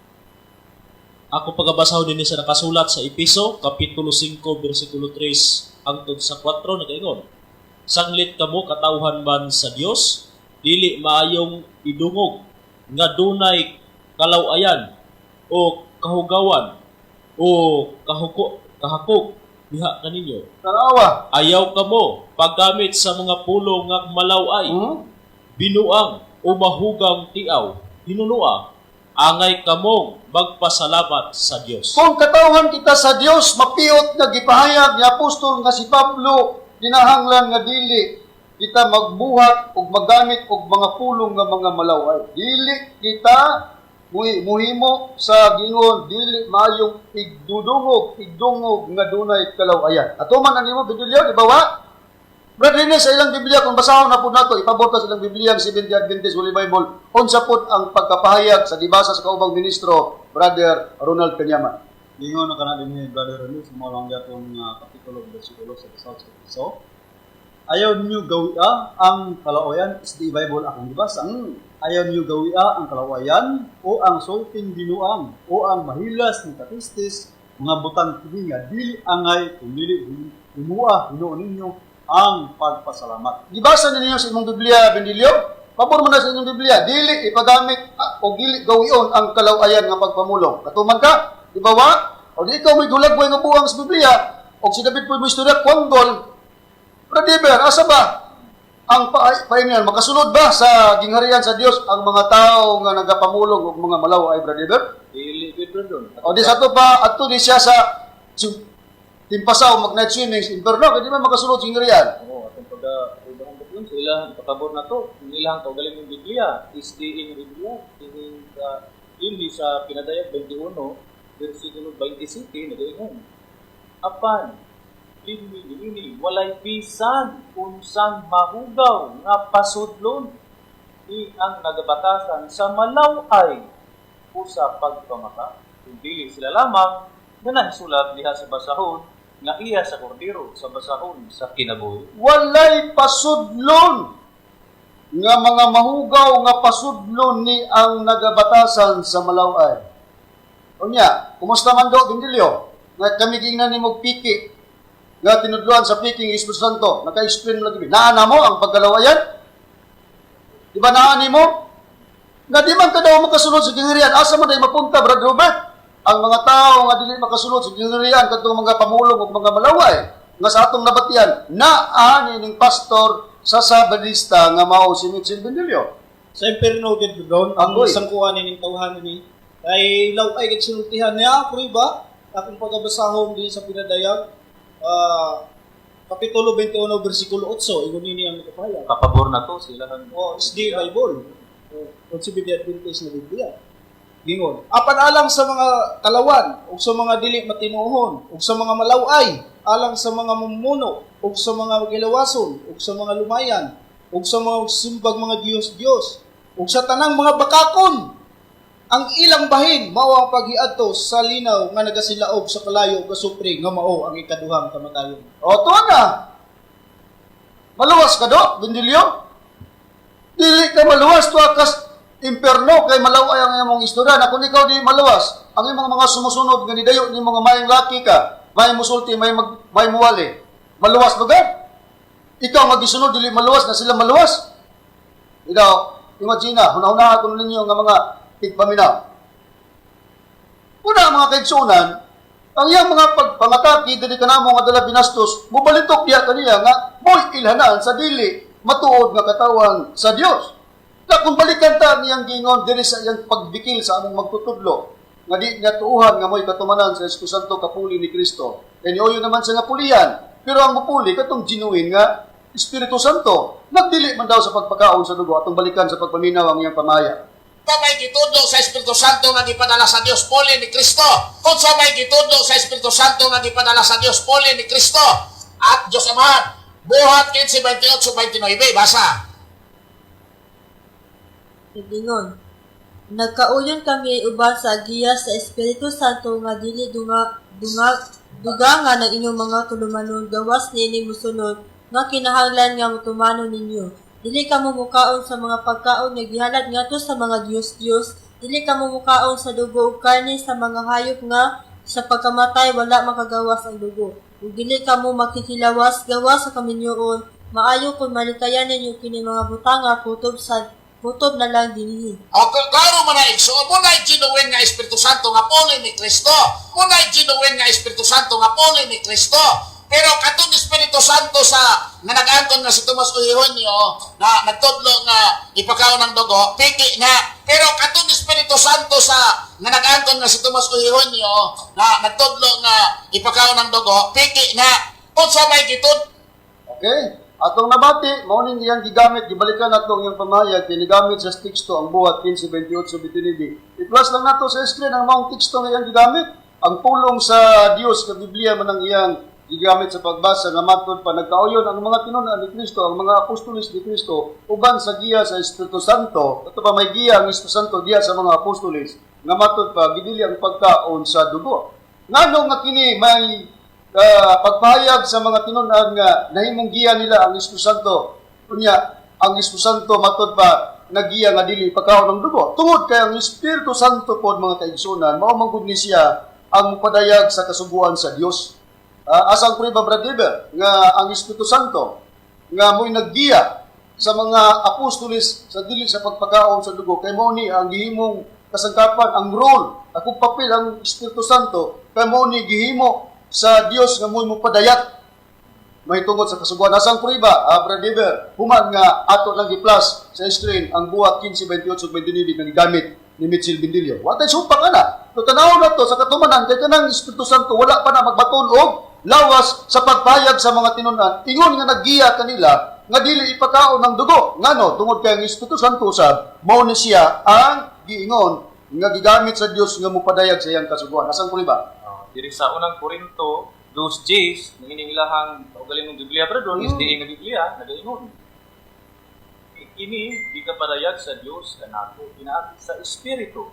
Ako pagabasahon dinhi sa nakasulat sa Epeso kapitulo 5 bersikulo 3 hangtod sa 4 nagaingon. Sanglit kamo katawhan man sa Dios, dili maayong idungog nga dunay kalaw-ayan o kahugawan o kahakok diha kaninyo. Tanawa. Ayaw kamo paggamit sa mga pulong nga malaway, binuang o mahugang tiaw, hinunua, angay kamong magpasalamat sa Dios. Kung katawhan kita sa Dios, mapiot nga gipahayag ni apostol nga si Pablo, ginahanglan nga dili kita magbuhat o maggamit og mga pulong nga mga malaway. Dili kita muhimo sa gingon dili maayong igdungog nga dunay kalawayan. Ato man ang imo Biblia, di ba wa? Brad Rene, sa ilang Biblia, kung basahon na po nato, ipabot sa ilang Biblia ang Seventh-day Adventist Holy Bible, unsa po ang pagkapahayag sa gibasa sa kaubang ministro, Brother Ronald Canyaman. Lingon na kana din ni Brother Rene sa mga lang gatong kapitulo bersikulo sa Pasal sa Piso. Ayaw ninyo gawia ang kalawayan is the Bible akong gibasa. Ayaw ninyo gawia ang kalawayan o ang sulting binuang o ang mahilas ng katistis, mga butang tubig nga dili angay kunili himua hinuon ninyo ang pagpasalamat. Gibasa ninyo sa imong Biblia, Benilio? Pabor mo na sa inyong Biblia, dili ipagamit o dili gawion ang kalawayan nga pagpamulong. Katuman ka, di ba wa? O di ikaw may dulagway nga buwang sa Biblia, o si David po mo istorya, kwangdol, Bradiber, asa ba? Ang paingan, makasunod ba sa gingharian sa Dios ang mga tao nga nagapamulong o mga malaway, Bradiber? Dili gid doon. O di sa to pa, ato di siya sa timpasaw, mag-night swimming, inverno, kaya di ba makasunod sa gingharian? Oo, atong pagka-ubang doon sa ilang pakabor na to, ilang kaugaling ng Biblia, is di in Biblia, hindi sa pinadayag 21, versikulo 27, nagayon. Apan, ini walay bisan unsang mahugaw nga pasudlon di ang nagabatasan sa malaway o sa pagpamaka. Kundi sila lamang na nagsulat diha sa basahon nga iya sa kordero sa basahon sa kinabuhi. Walay pasudlon nga mga mahugaw nga pasudlon ni ang nagabatasan sa malaway. Unya, kumusta man do, Bindilyo? Nga kami gingnan ni mo piki nga tinudluan sa piking Espiritu Santo, naka-explain lagi. Naana mo ang pagkalawayan? Di ba naani mo? Nga di man ka daw makasunod sa gingharian, asa mo dahi mapunta, Brad Robert? Ang mga tao nga dili makasunod sa gingharian, katong mga pamulong o mga malaway, nga sa atong nabatian, naani ning pastor sa Sabadista nga mao si Mitchell Benilio. Sa imperno gid doon, ang Agoy. isang kuha ni tawhan ni ay laway gid sinultihan niya, kuri ba? Akong pagabasahon din sa pinadayag, Kapitulo 21, versikulo 8, ingon nini ang nakapahayag. Kapabor na to sila ang O, is the Bible. O, si Biblia Adventist na Biblia. Gingon. Apan alang sa mga kalawan, o sa mga dili matinuhon, o sa mga malaway, alang sa mga mumuno, o sa mga gilawason, o sa mga lumayan, o sa mga simbag mga Diyos-Diyos, o sa tanang mga bakakon, ang ilang bahin mao ang paghiadto sa linaw nga nagasilaog sa kalayo ug supre nga mao ang ikaduhang kamatayon. O, tuwa na. Maluwas ka do, Bindilyo? Dili ka maluwas, tuwa kas imperno, kay malaway ang imong istorya. Na kung ikaw di maluwas, ang imong mga sumusunod, nga nidayo ni mga mayang laki ka, may musulti, may muwali. Maluwas ba ka? Ikaw magisunod, dili maluwas, na sila maluwas. Ikaw, imagine na, hunahuna ko ninyo nga mga tigpaminaw. Una mga kaigsunan, ang iyang mga pagpangataki, dili ka na mo nga dala binastos, mubalitok diya kaniya nga, mo'y ilhanan sa dili, matuod nga katawan sa Dios. Na kung balikan ta niyang gingon, diri sa iyang pagbikil sa among magtutudlo, nga di niya tuuhan nga mo'y katumanan sa Espiritu Santo kapuli ni Kristo. E niuyo naman sa nga pulihan, pero ang mupuli, katong genuine nga, Espiritu Santo, nagdili man daw sa pagpakaon sa dugo, atong balikan sa pagpaminaw ang iyang pamaya. Kung may gitudo sa Espiritu Santo nga gipadala sa Dios puli ni Kristo. Kung sa may gitudo sa Espiritu Santo nga gipadala sa Dios puli ni Kristo. At Diyos Amahan, buhat 15:28-29, basa. Gingon. Nagkauyon kami uban sa agiya sa Espiritu Santo nga dili dugangan ang inyong mga tulumanon gawas niini musunod nga kinahanglan nga mutumanon ninyo. Dili ka mukaon sa mga pagkaon nga gihalad ngadto sa mga Dios-Dios. Dili ka mukaon sa dugo ug karne sa mga hayop nga sa pagkamatay wala makagawas ang dugo. Ug dili ka mo makikilawas gawas sa kaminyoon. Maayo kung malikayan ninyo kini mga butanga kutob na lang dinhi. O klaro man na igsoon, muna ginuwin nga Espiritu Santo nga puli ni Kristo. Muna ginuwin nga Espiritu Santo nga puli ni Kristo. Pero katong Espiritu Santo sa nga nag-angkon nga si Tomas Uhihonyo na nagtudlo nga ipakaon ng dugo, piki na. Pero katong Espiritu Santo sa nga nag-angkon nga si Tomas Uhihonyo na nagtudlo nga ipakaon ng dugo, piki na. Kung sa may gitud. Okay? Atong nabati, mauning iyang gigamit, gibalikan nato ang iyang pamayag, kinigamit sa teksto ang buhat 15:28-29. I-plus lang nato sa screen ang maong teksto nga iyang gigamit. Ang pulong sa Dios sa Biblia man ang iyang gigamit sa pagbasa nga matod pa nagkauyon ang mga tinun-an ni Kristo, ang mga apostoles ni Kristo uban sa giya sa Espiritu Santo. Ito pa may giya ang Espiritu Santo diya sa mga apostoles nga matod pa gidili ang pagkaon sa dugo. Ngano nga kini may pagpahayag sa mga tinun-an nga nahimong giya nila ang Espiritu Santo. Kunya ang Espiritu Santo matod pa nagiya nga dili pagkaon ng dugo. Tungod kay ang Espiritu Santo pod mga kaigsunan mao man gud ni siya ang padayag sa kasubuan sa Dios. Asang prueba brother nga ang Espiritu Santo nga mo'y naggiya sa mga apostoles sa dili sa pagpakaon sa dugo kay mao ni ang gihimong kasangkapan, ang role, akong papel ang Espiritu Santo kay mao ni gihimo sa Dios nga mo'y mopadayat may tungod sa kasubuan. Asang prueba brother human nga ato lang gi-plus sa screen ang buhat 15:28-29 nga gigamit ni Mitchell Bindilio. Watay sumpa ka na. So, tanaw na to sa katumanan kay kanang Espiritu Santo wala pa na magbaton og lawas sa pagpayag sa mga tinun-an. Ingon nga naggiya kanila nga dili ipakaon ng dugo. Ngano tungod kay ang Espiritu Santo usab mao ni siya ang giingon nga gigamit sa Dios nga mopadayag sa iyang kasuguan. Asang prueba? Diri sa unang Korinto 2:10 ning ilahang kaugaling ng Biblia brother is diin nga Biblia nagaingon. Ini di kapadayag sa Dios kanato pinaagi sa Espiritu.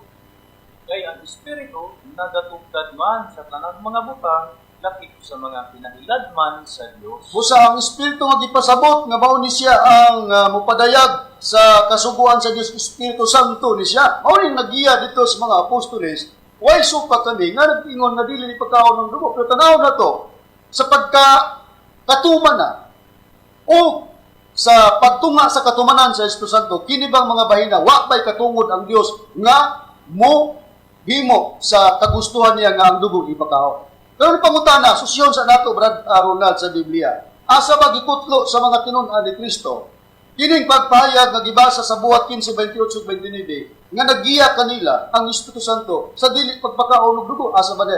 Kay ang Espiritu nagatugkad man sa tanang mga butang lakip sa mga pinahilad man sa Dios. Busa ang Espiritu nga gipasabot nga mao ni siya ang mopadayag sa kasuguan sa Dios, Espiritu Santo ni siya. Mao ning nagiya dito sa mga apostoles. Why supa kami nga nag-ingon na dili pagkaon ng dugo. Pero tanaw na to sa katuman na o sa pagtunga sa katumanan sa Espiritu Santo, kini bang mga bahina, wa ba'y katungod ang Dios nga mo himo sa kagustuhan niya nga ang dugo ipakaon. Pero pangutana, susyon sa nato, Brad Ronald, sa Biblia, asa ba gikutlo sa mga tinun-an ni Kristo, kining pagpahayag nga gibasa sa buhat 15:28-29, nga naggiya kanila ang Espiritu Santo sa dili pagpakaon og dugo, asa ba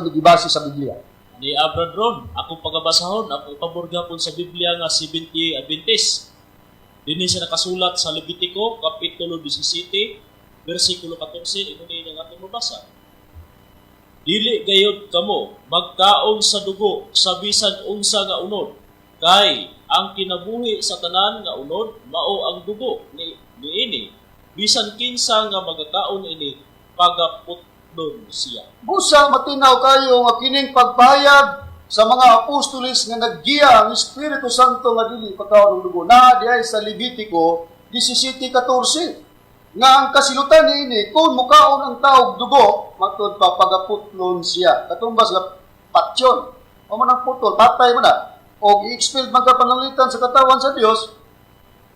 ni gibasa sa Biblia? Ni Abradron, ako pagabasahon, ako pabor gapon sa Biblia nga 70 Adventist. Dinhi sa nakasulat sa Levitico, Kapitulo 17, versikulo 14, ito din ang atong mabasa. Dili gayud kamo, magkaon sa dugo, sa bisan unsa nga unod, kay ang kinabuhi sa tanan nga unod, mao ang dugo ni ini, bisan kinsa nga magakaon ini, pagaputlon siya. Busa matinaw kayo nga kining pagpahayag sa mga apostoles nga naggiya ang Espiritu Santo nga dili pagkaon ng dugo na diay sa Levitico 17:14 nga ang kasilutan niini kung mukaon ang taog dugo matud pa pagaputlon siya katumbas nga patyon o man ang putol patay mo na o i-expelled man ka pananglitan sa katawan sa Dios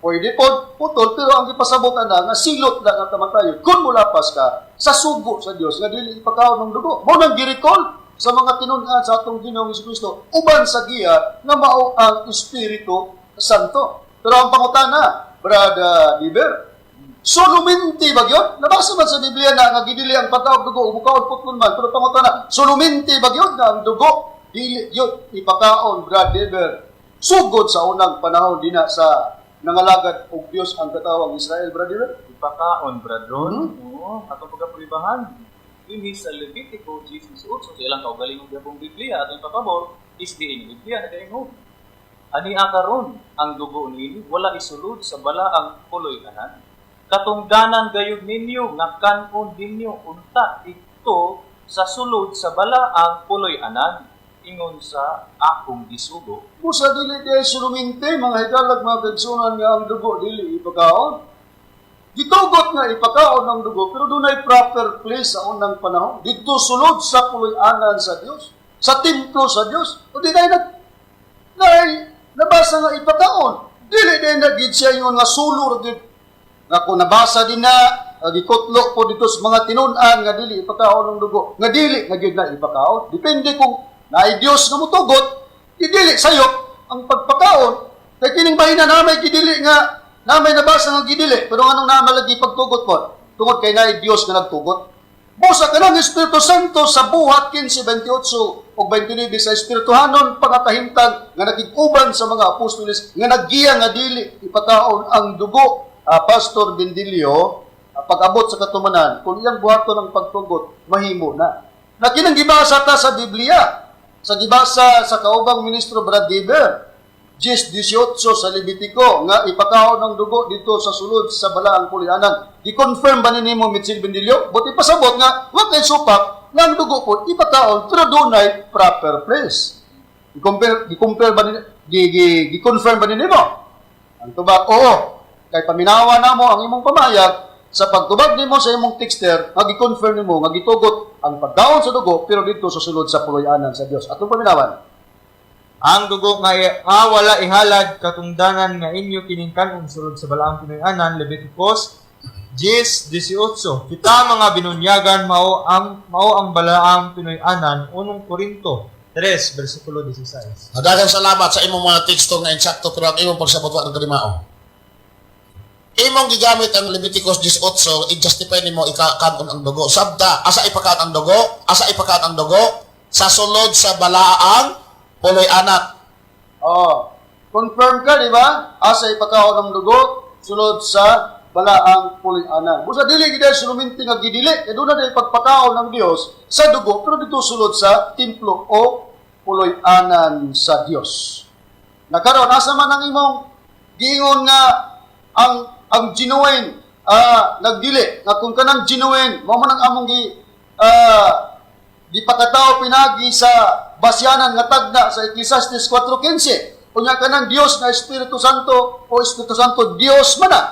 pwede po putol pero ang ipasabot na nga silot na nga kamatayon kung mulapas ka sa sugo sa Dios nga dili ipakaon ng dugo mo nang girikol sa mga tinun-an sa atong Ginoong Jesucristo uban sa giya nga mao ang Espiritu Santo. Pero ang pangutana, Brad Liber, suluminti ba yun? Nabasa man sa Biblia na nga gidili ang pagkaon dugo mukaon putlon man pero pangutana, suluminti ba yun nga ang dugo dili yun ipakaon, Brad Liber, sugod sa unang panahon dina sa nangalagad og Dios ang katawang Israel, Brad Liber? Ipakaon bradron. Oo, atong pagkapribahan. Ini sa Levitico 18:8 sa ilang kaugaling ng gabong Biblia atong papabor is diin Biblia na kaingon. Ani akaron ang dugo nini wala isulod sa balaang puloy anan. Katungdanan gayud ninyo nga kanon ninyo unta ito sa sulod sa balaang puloy anan ingon sa akong gisugo. Busa dili kay suluminti mga higalag mga kagsunan nga ang dugo dili ipakaon. Gitugot nga ipakaon ng dugo, pero doon ay proper place sa unang panahon. Dito sulod sa puloy-anan sa Diyos, sa templo sa Diyos. O di tayo nabasa nga ipakaon. Dili din nagid siya yung nga sulur. Nga kung nabasa din na, gikutlo po dito sa mga tinun-an nga dili ipakaon ng dugo. Nga dili, nga yun na ipakaon. Depende kung naay Diyos nga mutugot, dili sayop ang pagpakaon. Kaya kining bahina na may gidili nga na may nabasa ng gidili, pero anong namalagi pagtugot po? Tungod kay na Diyos na nagtugot. Busa ka ng Espiritu Santo sa buhat 15:28 o 29 sa espirituhanon pagkahimtang nga nakikuban sa mga apostoles nga naggiya nga dili ipataon ang dugo. Pastor Bendilio, pag-abot sa katumanan, kung iyang buhaton ang pagtugot, mahimo na. Na kinang gibasa ta sa Biblia, sa gibasa sa kaubang ministro Brad Deber, 10:18 sa Levitico, nga ipakaon ang dugo dito sa sulod sa balaang pulianan. Di-confirm ba ninyo, Mitchell Bendilio? Buti pasabot nga, wag kay supak, nga ang dugo po, ipakaon, pero doon ay proper place. Di-confirm ba ninyo? Ang tubag, oo, kay paminawa na mo ang imong pamayag, sa pagtubag nimo sa imong texter, nga gi-confirm nimo, nga gitugot ang pagdaon sa dugo, pero dito sa sulod sa puloy-anan sa Dios. Atong paminawan. Ang dugo nga wala ihalad katungdanan nga inyo kiningkan sulod sa balaang Pinoy-anan, Leviticus 10:18. Kita mga binunyagan mao ang balaang Pinoy-anan, 1 Korinto 3 versikulo 16. Daghang salamat sa imong mga teksto nga insakto pero ang imong pagsabot wa ng kalimao. Imong gigamit ang Leviticus 18, i-justify nimo ikaon ang dugo. Sabda, asa ipakaon ang dugo? Asa ipakaon ang dugo? Sa sulod sa balaang puloy anak. Confirm ka, di ba? Asa ipakaon ang dugo, sulod sa balaang puloy-anan. Busa dili gid suluminti nga gidili, kay doon na ipagpakaon ng Dios sa dugo, pero dito sulod sa templo o puloy-anan sa Dios. Nakaroon, asa man ang imong giingon nga ang genuine nagdili, nga kung kanang genuine, mo man ang among gipakatao pinagi sa basyanan nga tagna sa Ecclesiastes 4:15. Kunya kanang Dios na Espiritu Santo o Espiritu Santo Dios man na.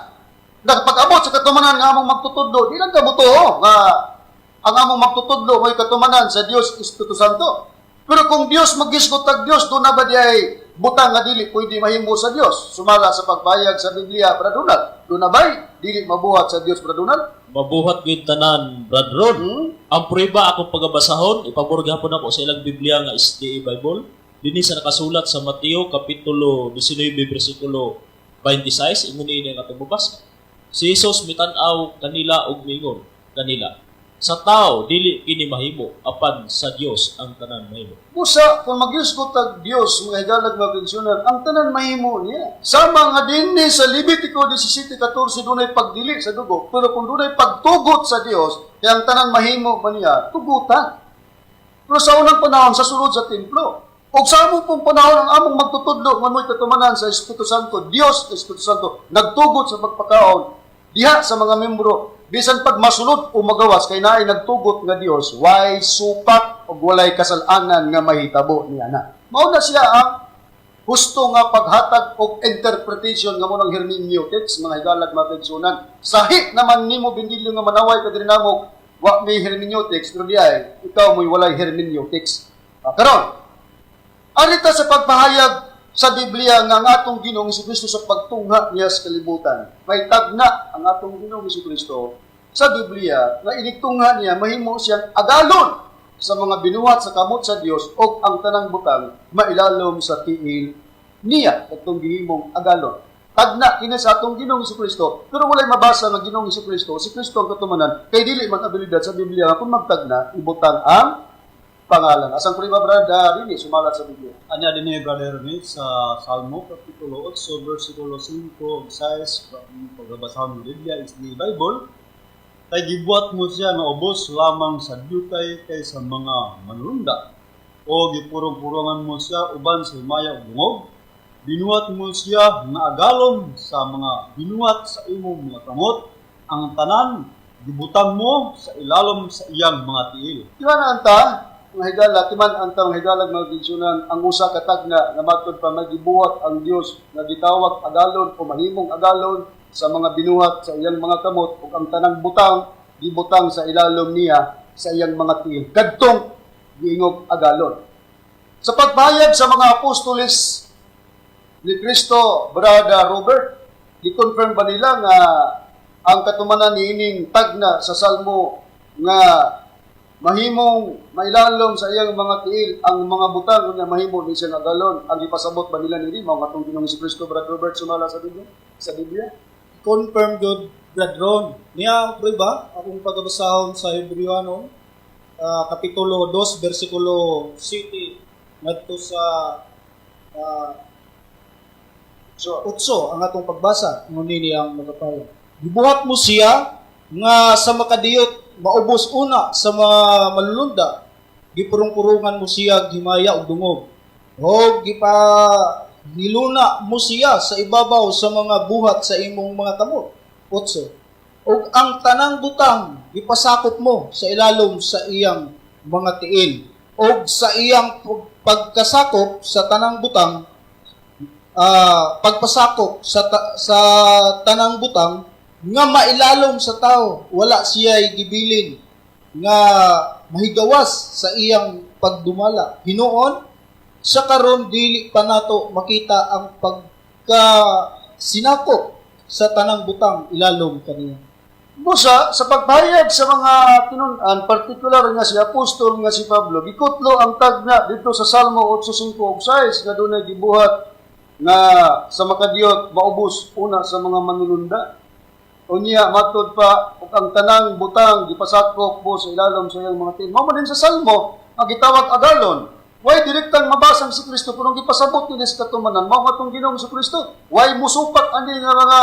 Pag-abot sa katumanan nga among magtutudlo, di lang kabuto nga ang among magtutudlo may katumanan sa Dios Espiritu Santo. Pero kung Dios magisgot tag Dios, doon na ba di ay butang nga dili pwede mahimo sa Dios? Sumala sa pagbayag sa Biblia, Brad Donald. Doon na ba dili mabuhat sa Dios, Brad Donald? Mabuhat gyud tanan, Brad Ron. Ang prueba ako pagabasahon, ipaborg hapon ako sa ilang Biblia nga SDA Bible. Dinhi sa nakasulat sa Mateo kapitulo 19 bersikulo 26, ingon ini nga tubas. Si Jesus mitan-aw kanila og mingon kanila, sa tao dili kini mahimo, apan sa Dios ang tanan mahimo. Busa kung magyusgot tag Dios mga higalag mga pensioner, ang tanan mahimo niya. Sama nga dinhi sa Levitico 17:14 dunay pagdili sa dugo, pero kung dunay pagtugot sa Dios, kaya ang tanan mahimo ba niya tugutan. Pero sa unang panahon sa sulod sa templo, o sa among pong panahon ang among magtutudlo nga mo'y katumanan sa Espiritu Santo, Dios Espiritu Santo nagtugot sa pagpakaon diha sa mga membro, bisan pag masulod o magawas kay naay nagtugot nga Dios, way supak o walay kasalanan nga mahitabo niya na. Mao na siya ang gusto nga paghatag og interpretation nga mo ng hermeneutics, mga higalag mga pensionan. Sahi naman nimo Bendilio nga manaway ka diri namo wa may hermeneutics, pero di ay ikaw mo'y walay hermeneutics. Karon, alita sa pagpahayag sa Biblia nga ang atong Ginoong Jesucristo sa pagtungha niya sa kalibutan. May tagna ang atong Ginoong Jesucristo sa Biblia na inigtungha niya mahimo siyang agalon sa mga binuhat sa kamot sa Dios o ang tanang butang mailalom sa tiil niya katong gihimong agalon. Tagna kini sa atong Ginoong Jesucristo, pero walay mabasa nga Ginoong Jesucristo, si Kristo ang katumanan kay dili man abilidad sa Biblia nga kung magtagna ibutang ang pangalan. Asang prima brada rini sumalat sa Biblia. Anya din ni Brother Nick sa Salmo kapitulo 8 versikulo 5 6 pagbabasahon ng Biblia is the Bible. Kay gibuhat mo siya nga ubos lamang sa dutay kaysa mga manununda. O gipurong-purongan mo siya uban sa himaya ug bungog. Binuhat mo siya nga agalon sa mga binuhat sa imong mga kamot. Ang tanan gibutang mo sa ilalom sa iyang mga tiil. Di ba na anta? Mga higala, timan ang taong higalag mga pensionan, ang usa katagna na matod pa magibuhat ang Dios na gitawag agalon o mahimong agalon sa mga binuhat sa iyang mga kamot ug ang tanang butang gibutang sa ilalom niya sa iyang mga tiil. Kadtong giingog agalon. Sa pagpahayag sa mga apostoles ni Kristo, Brother Robert, i-confirm ba nila nga ang katumanan niining tagna sa Salmo nga mahimong mailalom sa iyang mga tiil ang mga butang nga mahimo ni siyang agalon, ang ipasabot ba nila nini mao katong Ginoong Jesucristo, Brother Robert, sumala sa Biblia? Sa Biblia? Confirm good, Brad Ron. Niya, ba? Akong pagabasahon sa Hebreano, Kapitulo 2, versikulo 7, ngadto sa 8 ang atong pagbasa, ngunini ang magapaya. Gibuhat mo siya nga sa makadiyot, maubos una sa mga malulunda, gipurong-purungan mo siya himaya og dungog. O niluna mo siya sa ibabaw sa mga buhat sa imong mga kamot. 8. O ang tanang butang, ipasakop mo sa ilalom sa iyang mga tiil. O sa iyang pagkasakop sa tanang butang, pagpasakop sa tanang butang, nga mailalom sa tao, wala siya'y gibilin, nga mahigawas sa iyang pagdumala. Hinoon, sa karon dili pa nato makita ang pagkasinakop sa tanang butang ilalom kaniya. Busa, sa pagpahayag sa mga tinun-an, partikular nga si Apostol nga si Pablo, gikutlo ang tagna dito sa Salmo 8:5 ug 6 nga dunay gibuhat nga sa makadiyot maubos una sa mga manulunda. Unya matud pa ug ang tanang butang gipasakop mo sa ilalom sa iyang mga tin. Mao din sa Salmo ang gitawag agalon. Way direktang mabasang si Kristo pero gipasabot ni sa katumanan mao matong Ginoong si Kristo. Way musupak ani nga mga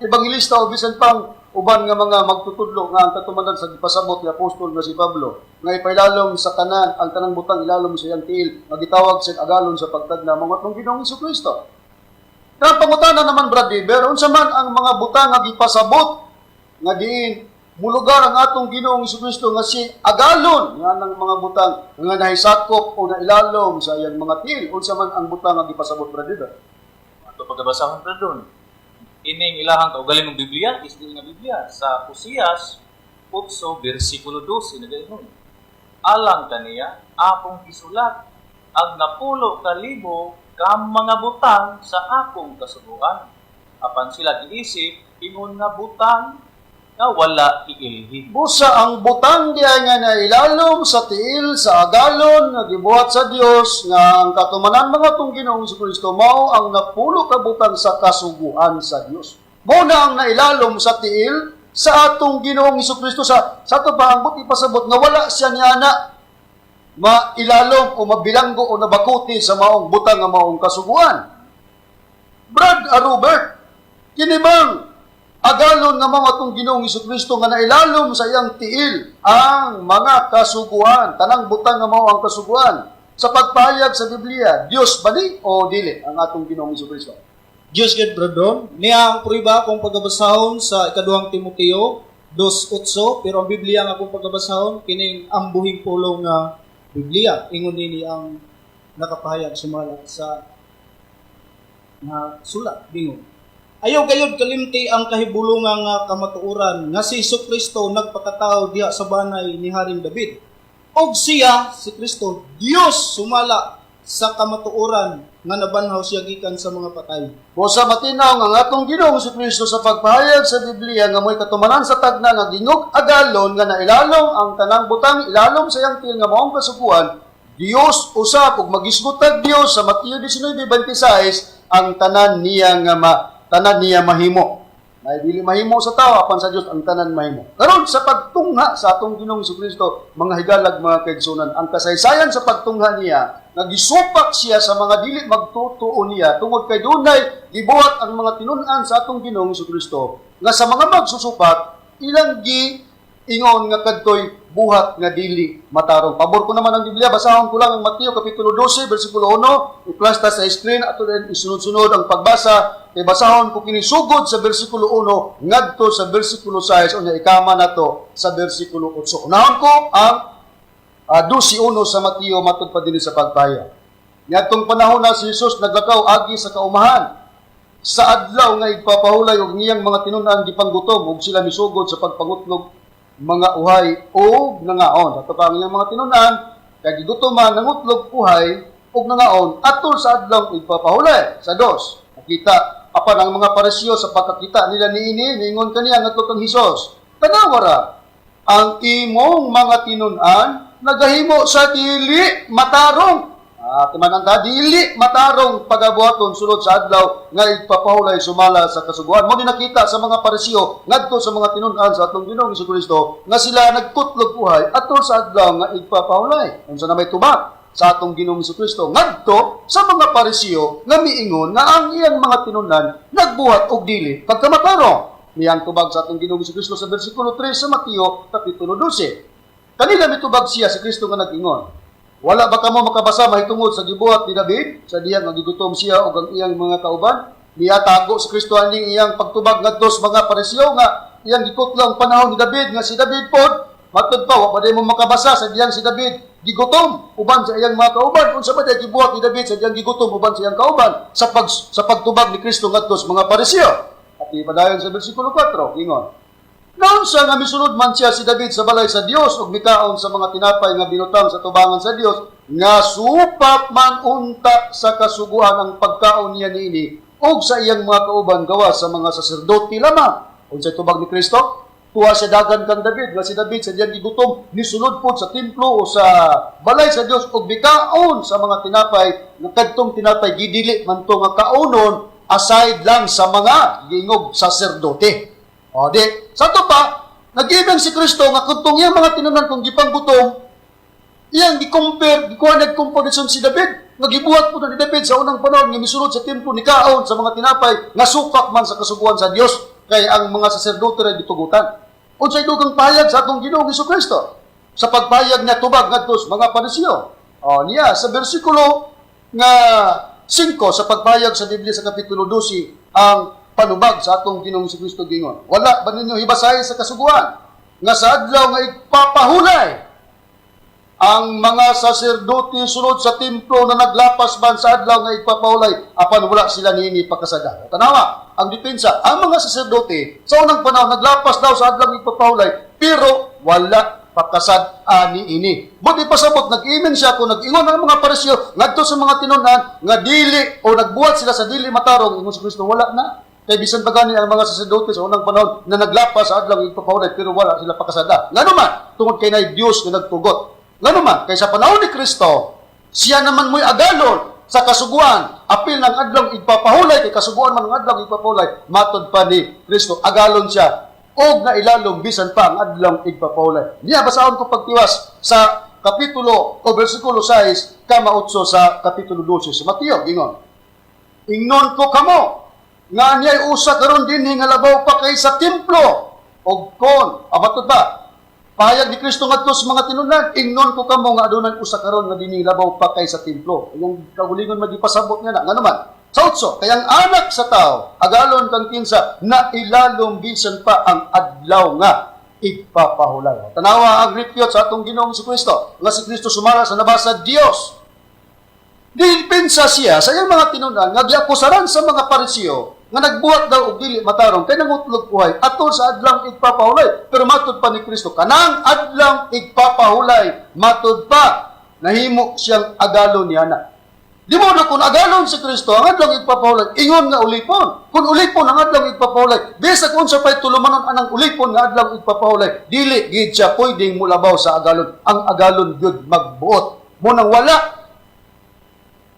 ebanghelista o bisan pang uban nga mga magtutudlo nga ang katumanan sa gipasabot ni Apostol nga si Pablo nga ipailalom sa tanan ang tanang butang ilalom sa iyang tiil nga gitawag sa agalon sa pagtagna mao matong Ginoong si Kristo. Kaya pangutana naman Brad Weber, unsa man ang mga butang nga gipasabot nga diin mulugar ang atong Ginoong Kristo nga si agalon nga ng mga butang nga nahisakop o nailalom sa iyang mga tiil. Unsa man ang butang nga gipasabot Brad Weber? Ato pagkabasahon pa doon. Ining ilahang kaugaling ng Biblia, is nga Biblia. Sa Hosias 8, versikulo 12, nagayon. Alang kaniya, akong isulat, ang 10,000 kam mga butang sa akong kasubuan. Apan sila giisip, ingon nga butang na wala iilhin. Busa ang butang diay nga nailalom sa tiil sa agalon nga gibuhat sa Dios nga ang katumanan mga tong Ginoong Kristo mao ang 10 ka butang sa kasuguan sa Dios. Mao na ang nailalom sa tiil sa atong Ginoong Kristo sa ato pa ang buti pasabot nga wala siya niana mailalom o mabilanggo o nabakuti sa maong butang nga maong kasuguan. Brad Robert, kini bang agalon nga mga itong Ginoong Kristo nga nailalom sa iyang tiil ang mga kasuguan, tanang butang nga mao ang kasuguan. Sa pagpahayag sa Biblia, Dios ba ni o dili ang atong Ginoong Kristo? Diyos gid brodon, niya ang pruiba akong pagabasahon sa ikaduhang Timoteo 2:8, pero ang Biblia nga akong pagabasahon kining ambuhing pulong nga Biblia. Ingon nini ang nakapahayag sumala sa sulat bingon. Ayaw gayud kalimti ang kahibulungang kamatuoran nga si Kristo nagpakatao diha sa banay ni Haring David. Og siya, si Kristo, Dios sumala sa kamatuoran nga nabanhaw siya gikan sa mga patay. Busa matinaw nga atong Ginoong Kristo sa pagpahayag sa Biblia nga mo'y katumanan sa tagna nga gingog agalon nga nailalom ang tanang butang ilalom sa iyang tiil nga maong kasuguan. Dios usab ug magisgutag Dios sa Mateo 19:26 ang tanan niya mahimo. May dili mahimo sa tao apan sa Dios ang tanan mahimo. Karon sa pagtungha sa atong Ginoong Kristo, mga higalag mga kaigsunan, ang kasaysayan sa pagtungha niya nagisupak siya sa mga dili magtutuo niya tungod kay dunay gibuhat ang mga tinun-an sa atong Ginoong Kristo nga sa mga magsusupak ilang ingon nga kadtoy buhat nga dili matarong. Pabor ko naman ang Biblia, basahon ko lang ang Mateo kapitulo 12 bersikulo 1, i-plasta sa screen ato din isunod-sunod ang pagbasa. Kay basahon ko kini sugod sa bersikulo 1 ngadto sa bersikulo 6 unya ikama nato sa bersikulo 8. Unahon ko ang 12:1 sa Mateo matud pa dinhi sa pagpahayag. Niadtong panahon na si Jesus naglakaw agi sa kaumahan. Sa adlaw nga igpapahulay og ngiyang mga tinun-an gipanggutom ug sila misugod sa pagpangutlog mga uhay o nangaon. Ato pa ang iyang mga tinun-an kay gigutoman nangutlog uhay ug nangaon atol sa adlaw igpapahulay. Sa 2, nakita apan ang mga Pariseo sa pagkakita nila niini ningon kaniya ngadto kang Hesus, "Tanawara, ang imong mga tinun-an nagahimo sa dili matarong." Timananta, dili matarong pagabuhaton sulod sa adlaw nga igpapahulay sumala sa kasuguan. Mo nakita sa mga Pariseo ngadto sa mga tinun-an sa atong Ginoong Jesucristo nga sila nagkutlog buhay atol sa adlaw nga igpapahulay. Unsa na may tubag sa atong Ginoong Jesucristo ngadto sa mga Pariseo nga miingon nga ang iyang mga tinun-an nagbuhat og dili pagkamatarong. Niyang tubag sa atong Ginoong Jesucristo sa bersikulo 3 sa Mateo kapitulo 12. Kanila mitubag siya si Kristo nga nag-ingon. Wala ba kamo makabasa mahitungod sa gibuhat ni David sa diyang nagigutom siya ug ang iyang mga kauban? Niya tago si Kristo aning iyang pagtubag ngadto sa mga Pariseo nga iyang gikutlang panahon ni David nga si David pod matud pa wa ba mo makabasa sa diyang si David gigutom uban sa iyang mga kauban unsa ba day gibuhat ni David sa diyang gigutom uban sa iyang kauban sa pagtubag ni Kristo ngadto sa mga Pariseo. At ipadayon sa bersikulo 4 ingon. Noon siya nga misunod man siya si David sa balay sa Dios ug mikaon sa mga tinapay nga binutang sa tubangan sa Dios nga supat man unta sa kasuguan ang pagkaon niya niini ug sa iyang mga kauban gawa sa mga saserdote lamang. Unsay tubag ni Kristo? Tuwa siya dagan kang David nga si David sa diyang gigutom nisulod pod sa templo o sa balay sa Dios ug mikaon sa mga tinapay nga kadtong tinapay gidili man to nga kaunon aside lang sa mga gingog saserdote. O di, sa ito pa, nag-ibang si Kristo nga kung iyang mga tinunan kung gipanggutom, iyang nag-comparison si David. Nagibuhat po na ni David sa unang panahon nga misulod sa templo ni kaon sa mga tinapay nga sukak man sa kasuguan sa Dios kay ang mga saserdote ray gitugutan. Unsay dugang pahayag sa atong Ginoong Jesucristo sa pagpahayag niya tubag ngadto sa mga Pariseo. O niya sa bersikulo nga 5 sa pagpahayag sa Biblia sa kapitulo 12 ang panubag sa atong Ginoong Jesucristo gingon. Wala ba ninyo hibasahi sa kasuguan nga sa adlaw nga igpapahulay ang mga saserdote sulod sa templo na naglapas man sa adlaw nga igpapahulay apan wala sila niini pagkasada. Tanawa ang depensa, ang mga saserdote sa unang panahon naglapas daw sa adlaw nga igpapahulay pero wala pakasad ani ini. Buti pasabot nag-imen siya kung nag-ingon ang mga Pariseo ngadto sa mga tinunan nga dili o nagbuhat sila sa dili matarong ingon si Kristo wala na. Kaya bisan pa gani ang mga saserdote sa unang panahon na naglapas sa adlaw igpapahulay pero wala sila pakasada. Ngano man tungod kay nay Dios nga nagtugot. Ngano man kay sa panahon ni Kristo siya naman mo'y agalon sa kasuguan apil ng adlaw igpapahulay kay kasuguan man ng adlaw igpapahulay matud pa ni Kristo agalon siya og na ilalom bisan pa ang adlaw igpapahulay. Niya basahon ko pagtiwas sa kapitulo o bersikulo 6 kama 8 sa kapitulo 12 sa Mateo gingon. Ingnon ko kamo nga niya'y usa karon dinhi nga labaw pa kay sa templo og kon abatud ba pahayag ni Kristo ngadto sa mga tinunan ingnon ko kamo nga adunay usa karon nga dinhi labaw pa kay sa templo yung kagulingon magipasabot nga na ngano man sa utso kay ang anak sa tao agalon kang kinsa na ilalom bisan pa ang adlaw nga igpapahulay. Tanawa ang repute sa atong Ginoong Jesucristo nga si Kristo sumala sa nabasa Dios. Dilpensa siya sa iyang mga tinunan nga giakusaran sa mga Pariseo nga nagbuhat daw og dili matarong kay nangutlog buhay atol sa adlang igpapahulay pero matud pa ni Kristo kanang adlang igpapahulay matud pa nahimo siyang agalon niya na. Di mo na kung agalon si Kristo ang adlang igpapahulay ingon nga ulipon. Kung ulipon ang adlang igpapahulay bisag unsa pay tulumanon anang ulipon nga adlang igpapahulay dili gid siya pwedeng mulabaw sa agalon. Ang agalon gyud magbuot. Mo nang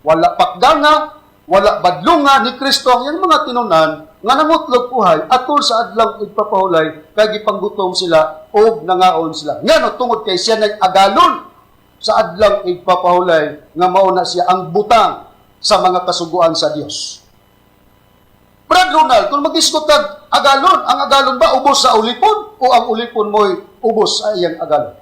wala pakganga, wala badlunga ni Kristo ang iyang mga tinunan nga nangutlog buhay atol sa adlaw igpapahulay kay gipanggutom sila og nangaon sila. Ngano tungod kay siya nag-agalon sa adlaw igpapahulay nga mao na siya ang butang sa mga kasuguan sa Dios. Brad Ronald, kung mag-diskut kag agalon, ang agalon ba ubos sa ulipon o ang ulipon mo'y ubos sa iyang agalon?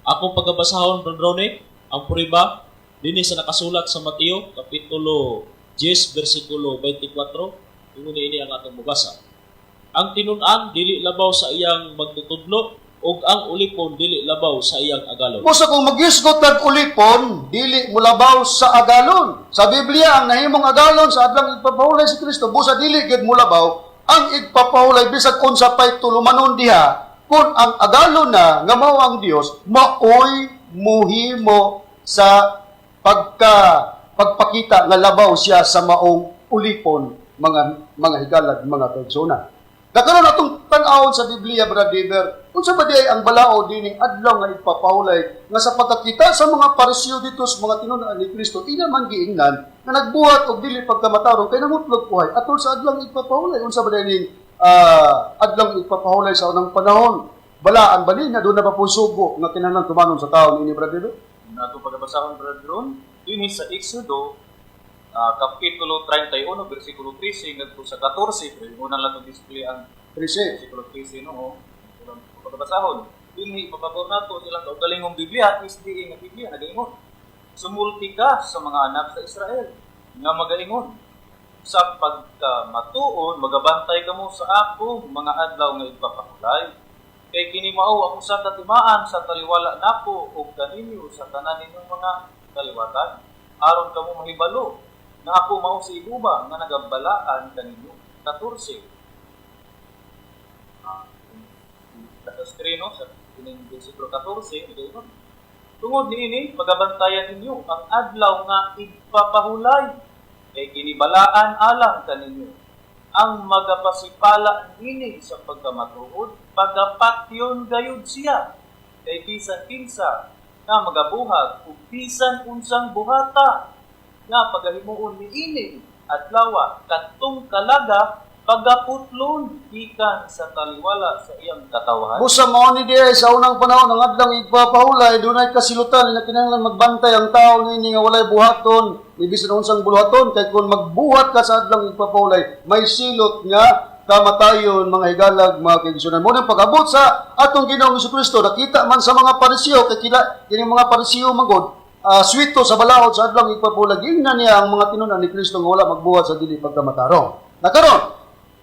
Akong pagkabasahon, Brad Ronnie, ang puriba dinhi sa nakasulat sa Mateo kapitulo 10 bersikulo 24 ini ang atong mabasa. Ang tinun-an dili labaw sa iyang magtutudlo ug ang ulipon dili labaw sa iyang agalon. Busa kung mag-isgot kag ulipon dili mulabaw sa agalon. Sa Biblia ang nahimong agalon sa adlang igpapahulay si Kristo busa dili gid mulabaw ang igpapahulay bisag unsa pay tulumanon diha kun ang agalon na nga mao ang Dios maoy muhimo sa pagpakita nga labaw siya sa maong ulipon mga higalad mga persona. Nakaroon atong tan-awon sa Biblia, Brad Dever. Kung sa baday ang balao dining adlaw nga ipapahulay nga sa pagkakita sa mga Pariseo dito sa mga tinunaan ni Kristo, ina man giingnan nga nagbuhat og dili pagkamatarong kay namutlog buhay atol sa adlaw ipapahulay. Unsa baday ning adlaw ipapahulay sa unang panahon? Balaan ba ni nga doon na pa po sugo nga kinahanglan tumanon sa taon ini, Brad Dever? Nato pagbasahon, Brad Ron, ini sa Exodo, Kapitulo 31, versikulo 13, ngadto sa 14, pero yung unang lang display ang 13. versikulo 13, no? Pagbasahon, ini ipapabor nato silang kaugalingong Biblia, SDA nga Biblia, nagaingon. Sumulti ka sa mga anak sa Israel, nga magaingon. Sa pagkamatuon, magabantay ka mo sa ako, mga adlaw nga ipapahulay. Kay kini mao ang usa ka timaan sa taliwala nako ug kaninyo sa tanan ninyong mga kaliwatan. Aron kamo mahibalo na ako mao si Ibuba nga nagabalaan kaninyo. 14. Sa screen, no? Sa versikulo 14, ito. Tungod niini, magabantayan ninyo ang adlaw nga ipapahulay. Kay kinibalaan alang kaninyo. Ang magapasipala nini sa pagkamatuod, pagapatyon gayud siya. Kay bisan kinsa na magabuhat ug bisan unsang buhata nga pagahimuon niini adlaw kadtong kalaga pagaputlon gikan sa taliwala sa iyang katawhan. Busa mao ni diay sa unang panahon ang adlaw ipapahulay dunay kasilutan nga kinahanglan magbantay ang tawo nini nga walay buhaton, bisan unsang buhaton kay kun magbuhat ka sa adlaw ipapahulay may silot nga kamatayon, mga higalag, mga kaigsunan. Mo nang pag-abot sa atong Ginoong Jesucristo, nakita man sa mga Pariseo kay kini mga Pariseo magod swito sa balaod sa adlaw ipapahulay na niya ang mga tinunan ni Kristo nga wala magbuhat sa dili pagkamatarong. Nakaron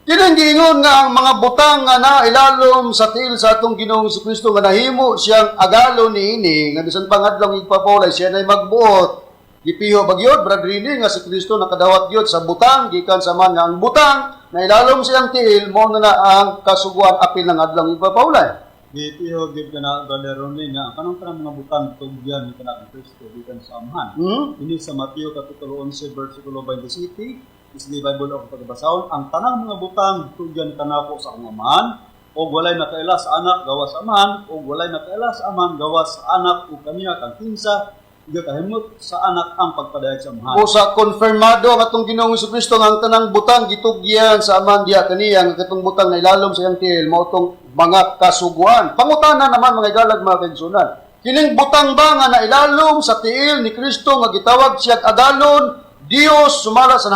kinang giingon nga ang mga butang nga nailalom sa tiil sa atong Ginoong Jesucristo nga nahimo siyang agalo niini nga bisan pang adlaw ipapahulay siya nay magbuot. Gipiho bagyod Brad Rini nga si Kristo nakadawat gyud sa butang gikan sa man nga ang butang nailalom siyang tiil mo na ang kasuguan apil ng adlaw ipapahulay. Gipiho gid kana Brother Ronnie nga kanang mga butang tugyan ni kana Kristo gikan sa amhan. Ini sa Mateo kapitulo 11 versikulo 27. Is the Bible of pagbasahon ang tanang mga butang tugyan kanako sa akong amahan o walay nakaila sa anak gawas sa amahan o walay nakaila sa amahan gawas sa anak o kaniya kang kinsa iga kahimot sa anak ang pagpadayag sa amahan. O sa konfirmado ang atong Ginoong Jesucristo nga ang tanang butang gitugyan sa amahan diya kaniya nga katong butang na ilalom sa iyang tiil mao tong mga kasuguan. Pangutana naman mga igalag mga kaigsunan. Kining butang ba nga nailalom sa tiil ni Kristo nga gitawag siya agalon Dios sumala sa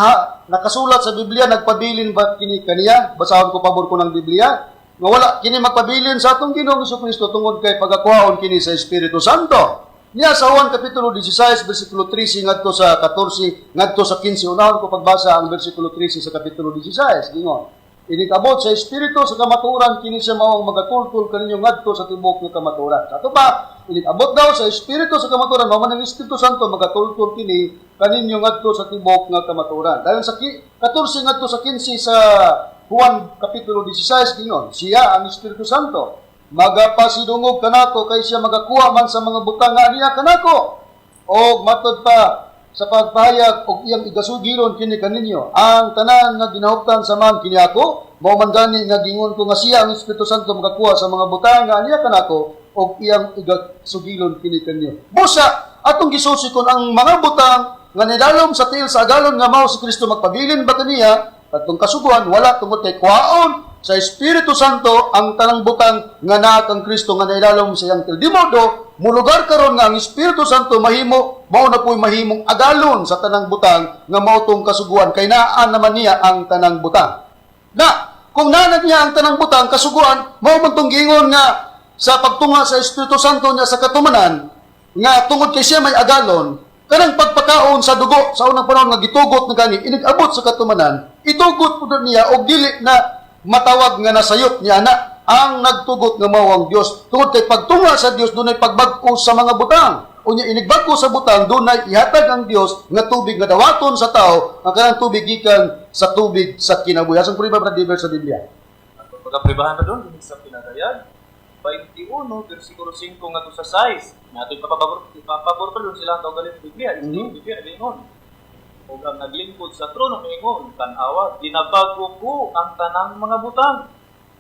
nakasulat sa Biblia nagpabilin ba kini kaniya? Basahon ko pabor ko ng Biblia. Nga wala kini magpabilin sa atong Ginoong Jesucristo tungod kay pagakuhaon kini sa Espiritu Santo. Niya sa Juan kapitulo 16 bersikulo 13 ngadto sa 14 ngadto sa 15 unahon ko pagbasa ang bersikulo 13 sa kapitulo 16 gingon. Inikabot sa Espiritu sa kamaturan kini siya mao ang magatultol kaninyo ngadto sa tibok nga kamaturan. Sa ato ba inikabot daw sa Espiritu sa kamaturan mao man ang Espiritu Santo magatultol kini kaninyo ngadto sa tibok nga kamaturan. Dayon sa 14 ngadto sa 15 sa Juan kapitulo 16 gingon, siya ang Espiritu Santo magapasidungog kanako kay siya magakuha man sa mga butang nga niya kanako. O matod pa sa pagpahayag og iyang igasugiron kini kaninyo ang tanan nga ginahuptan sa man kini ako mao man gani nga gingon ko nga siya ang Espiritu Santo magakuha sa mga butang nga niya kanako og iyang igasugiron kini kaninyo. Busa atong gisusikon ang mga butang nga nidalom sa tiil sa agalon nga mao si Kristo magpabilin ba kaniya katong kasuguan wala tungod kay kuhaon sa Espiritu Santo ang tanang butang nga naa kang Kristo nga nailalom sa iyang tiil. Di modo mulugar karon nga ang Espiritu Santo mahimo mao na po'y mahimong agalon sa tanang butang nga mao tong kasuguan kay naa naman niya ang tanang butang. Na kung naa niya ang tanang butang kasuguan mao man tong giingon nga sa pagtunga sa Espiritu Santo niya sa katumanan nga tungod kay siya may agalon kanang pagpakaon sa dugo sa unang panahon nga gitugot na gani inigabot sa katumanan itugot pud niya og dili na matawag nga nasayop niya na ang nagtugot nga mao ang Dios tungod kay pagtunga sa Dios dunay pagbag-o sa mga butang unya inigbag-o sa butang dunay ihatag ang Dios nga tubig nga dawaton sa tao ang kanang tubig gikan sa tubig sa kinabuhi. Asang puriba Brad Dever sa Biblia Pagkapribahan pa doon sa pinadayag 21 versikulo 5 ngadto sa 6 nato ipapabor pa doon sila ang kaugaling ng Biblia. Biblia nagaingon ug ang naglingkod sa trono moingon tan-awa ginabago ko ang tanang mga butang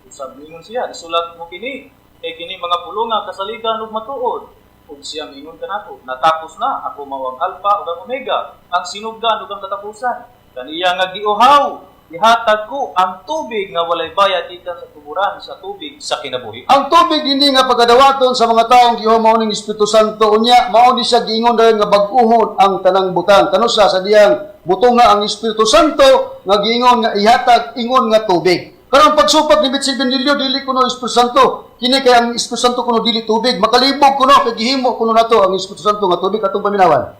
Usab mingon siya, isulat mo kini. Kay kini mga pulunga kasaligan ug matuod. Ug siya mingon kanato, natapos na ako mao ang Alpha ug ang Omega, ang sinugdan ug ang katapusan. Kaniya nga giuhaw, ihatag ko ang tubig nga walay bayad gikan sa tuburan sa tubig sa kinabuhi. Ang tubig hindi nga pagkadawaton sa mga taong giho mao ning Espiritu Santo unya mao ni siya giingon dayon nga bag-uhon ang tanang butang. Kanusa sa diyang butong nga ang Espiritu Santo nga giingon nga ihatag ingon nga tubig. Karon pagsupat ni Betsil Benilio dili kuno Espiritu Santo. Kini kay ang Espiritu Santo kuno dili tubig. Makalibog kuno kay gihimo kuno nato ang Espiritu Santo nga tubig atong paminawan.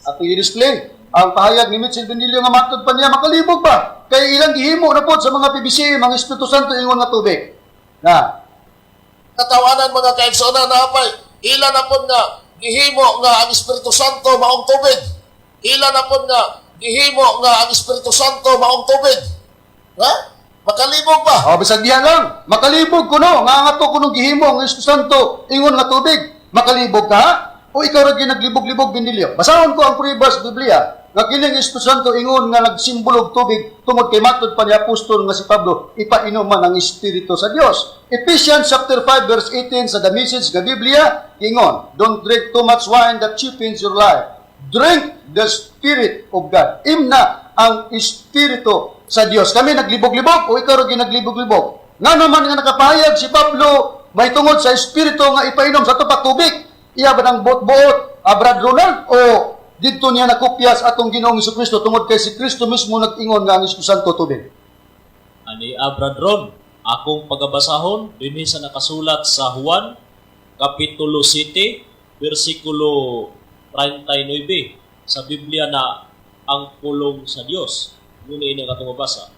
Ato i-display ang pahayag ni Betsil Benilio nga matud pa niya makalibog ba? Kay ilang gihimo na pod sa mga PBC mga Espiritu Santo ingon nga tubig. Na Katawanan mga kaigsunan na apay, ila na po nga gihimo nga ang Espiritu Santo maong tubig. Ila na po nga gihimo nga ang Espiritu Santo maong tubig. Ha? Makalibog ba? oh, bisag diha lang. Makalibog kuno nga ato kuno gihimo ang Espiritu Santo ingon nga tubig. Makalibog ka? O ikaw ra ginaglibog-libog Benilio? Basahon ko ang pruebas sa Biblia nga kining Espiritu Santo ingon nga nagsimbolo og tubig tungod kay matud pa ni apostol nga si Pablo ipainom man ang Espiritu sa Dios. Ephesians chapter 5 verse 18 sa the message nga Biblia ingon, don't drink too much wine that cheapens your life. Drink the Spirit of God. Imna ang Espiritu sa Dios. Kami naglibog-libog o ikaw ra ginaglibog-libog. Nga naman nga nakapahayag si Pablo may tungod sa Espiritu nga ipainom sa tupak tubig. Iya ba ng buot-buot Brad Ronald o dito niya nakopya sa atong Ginoong Jesucristo tungod kay si Kristo mismo nag-ingon nga ang Espiritu Santo tubig. Ani Abradron, akong pagabasahon dinhi sa nakasulat sa Juan kapitulo 7 bersikulo 39 sa Biblia na ang pulong sa Dios. Muna ini nga mabasa.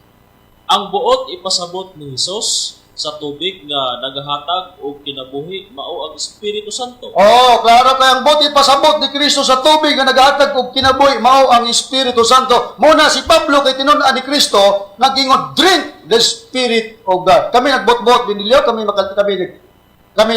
Ang buot ipasabot ni Hesus sa tubig nga nagahatag og kinabuhi mao ang Espiritu Santo. Oh, klaro kay ang buot ipasabot ni Kristo sa tubig nga nagahatag og kinabuhi mao ang Espiritu Santo. Muna si Pablo kay tinun-an ni Kristo nag-ingon, drink the Spirit of God. Kami nagbot-bot Benilio, kami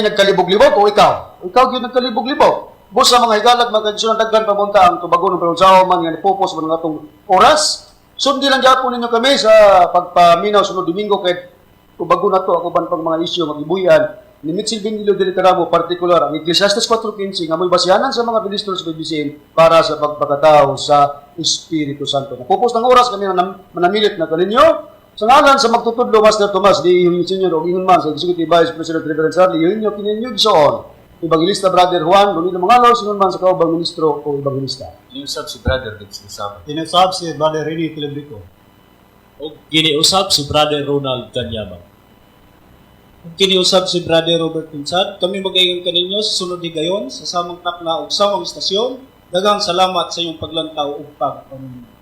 nagkalibog-libog o ikaw? Ikaw gyud nagkalibog-libog. Busa mga higalag magkagisunan daghan pamunta ang tubagon ng pagsawa man nga nipupos man nga atong oras. Sundi lang gyapon ninyo kami sa pagpaminaw sunod Domingo kay tubagon nato ako ban pang mga isyu magibuyan ni Betsil Benilio dili karamo partikular ang Ecclesiastes 4:15 nga mo'y basihanan sa mga ministros sa BBC para sa pagpakatao sa Espiritu Santo. Napupos ng oras kami manamilit na kaninyo. Sa ngalan sa magtutudlo Master Tomas di Senior o ingon man sa Executive Vice President Reverend Charlie inyo kininyo gisoon. Evangelista Brother Juan, Lolino Mangalo, sinun man sa kaubang ministro o evangelista. Inusab si Brother Dibs Saba. Inusab si Brother Rene Telebrico. Og giniusab si Brother Ronald Ganyabang. Kiniusab si Brother Robert Pinsad. Kami mag-ingon kaninyo sa sunod di gayon sa samang takna ug samang istasyon. Daghang salamat sa iyong paglantaw ug pagpanuno.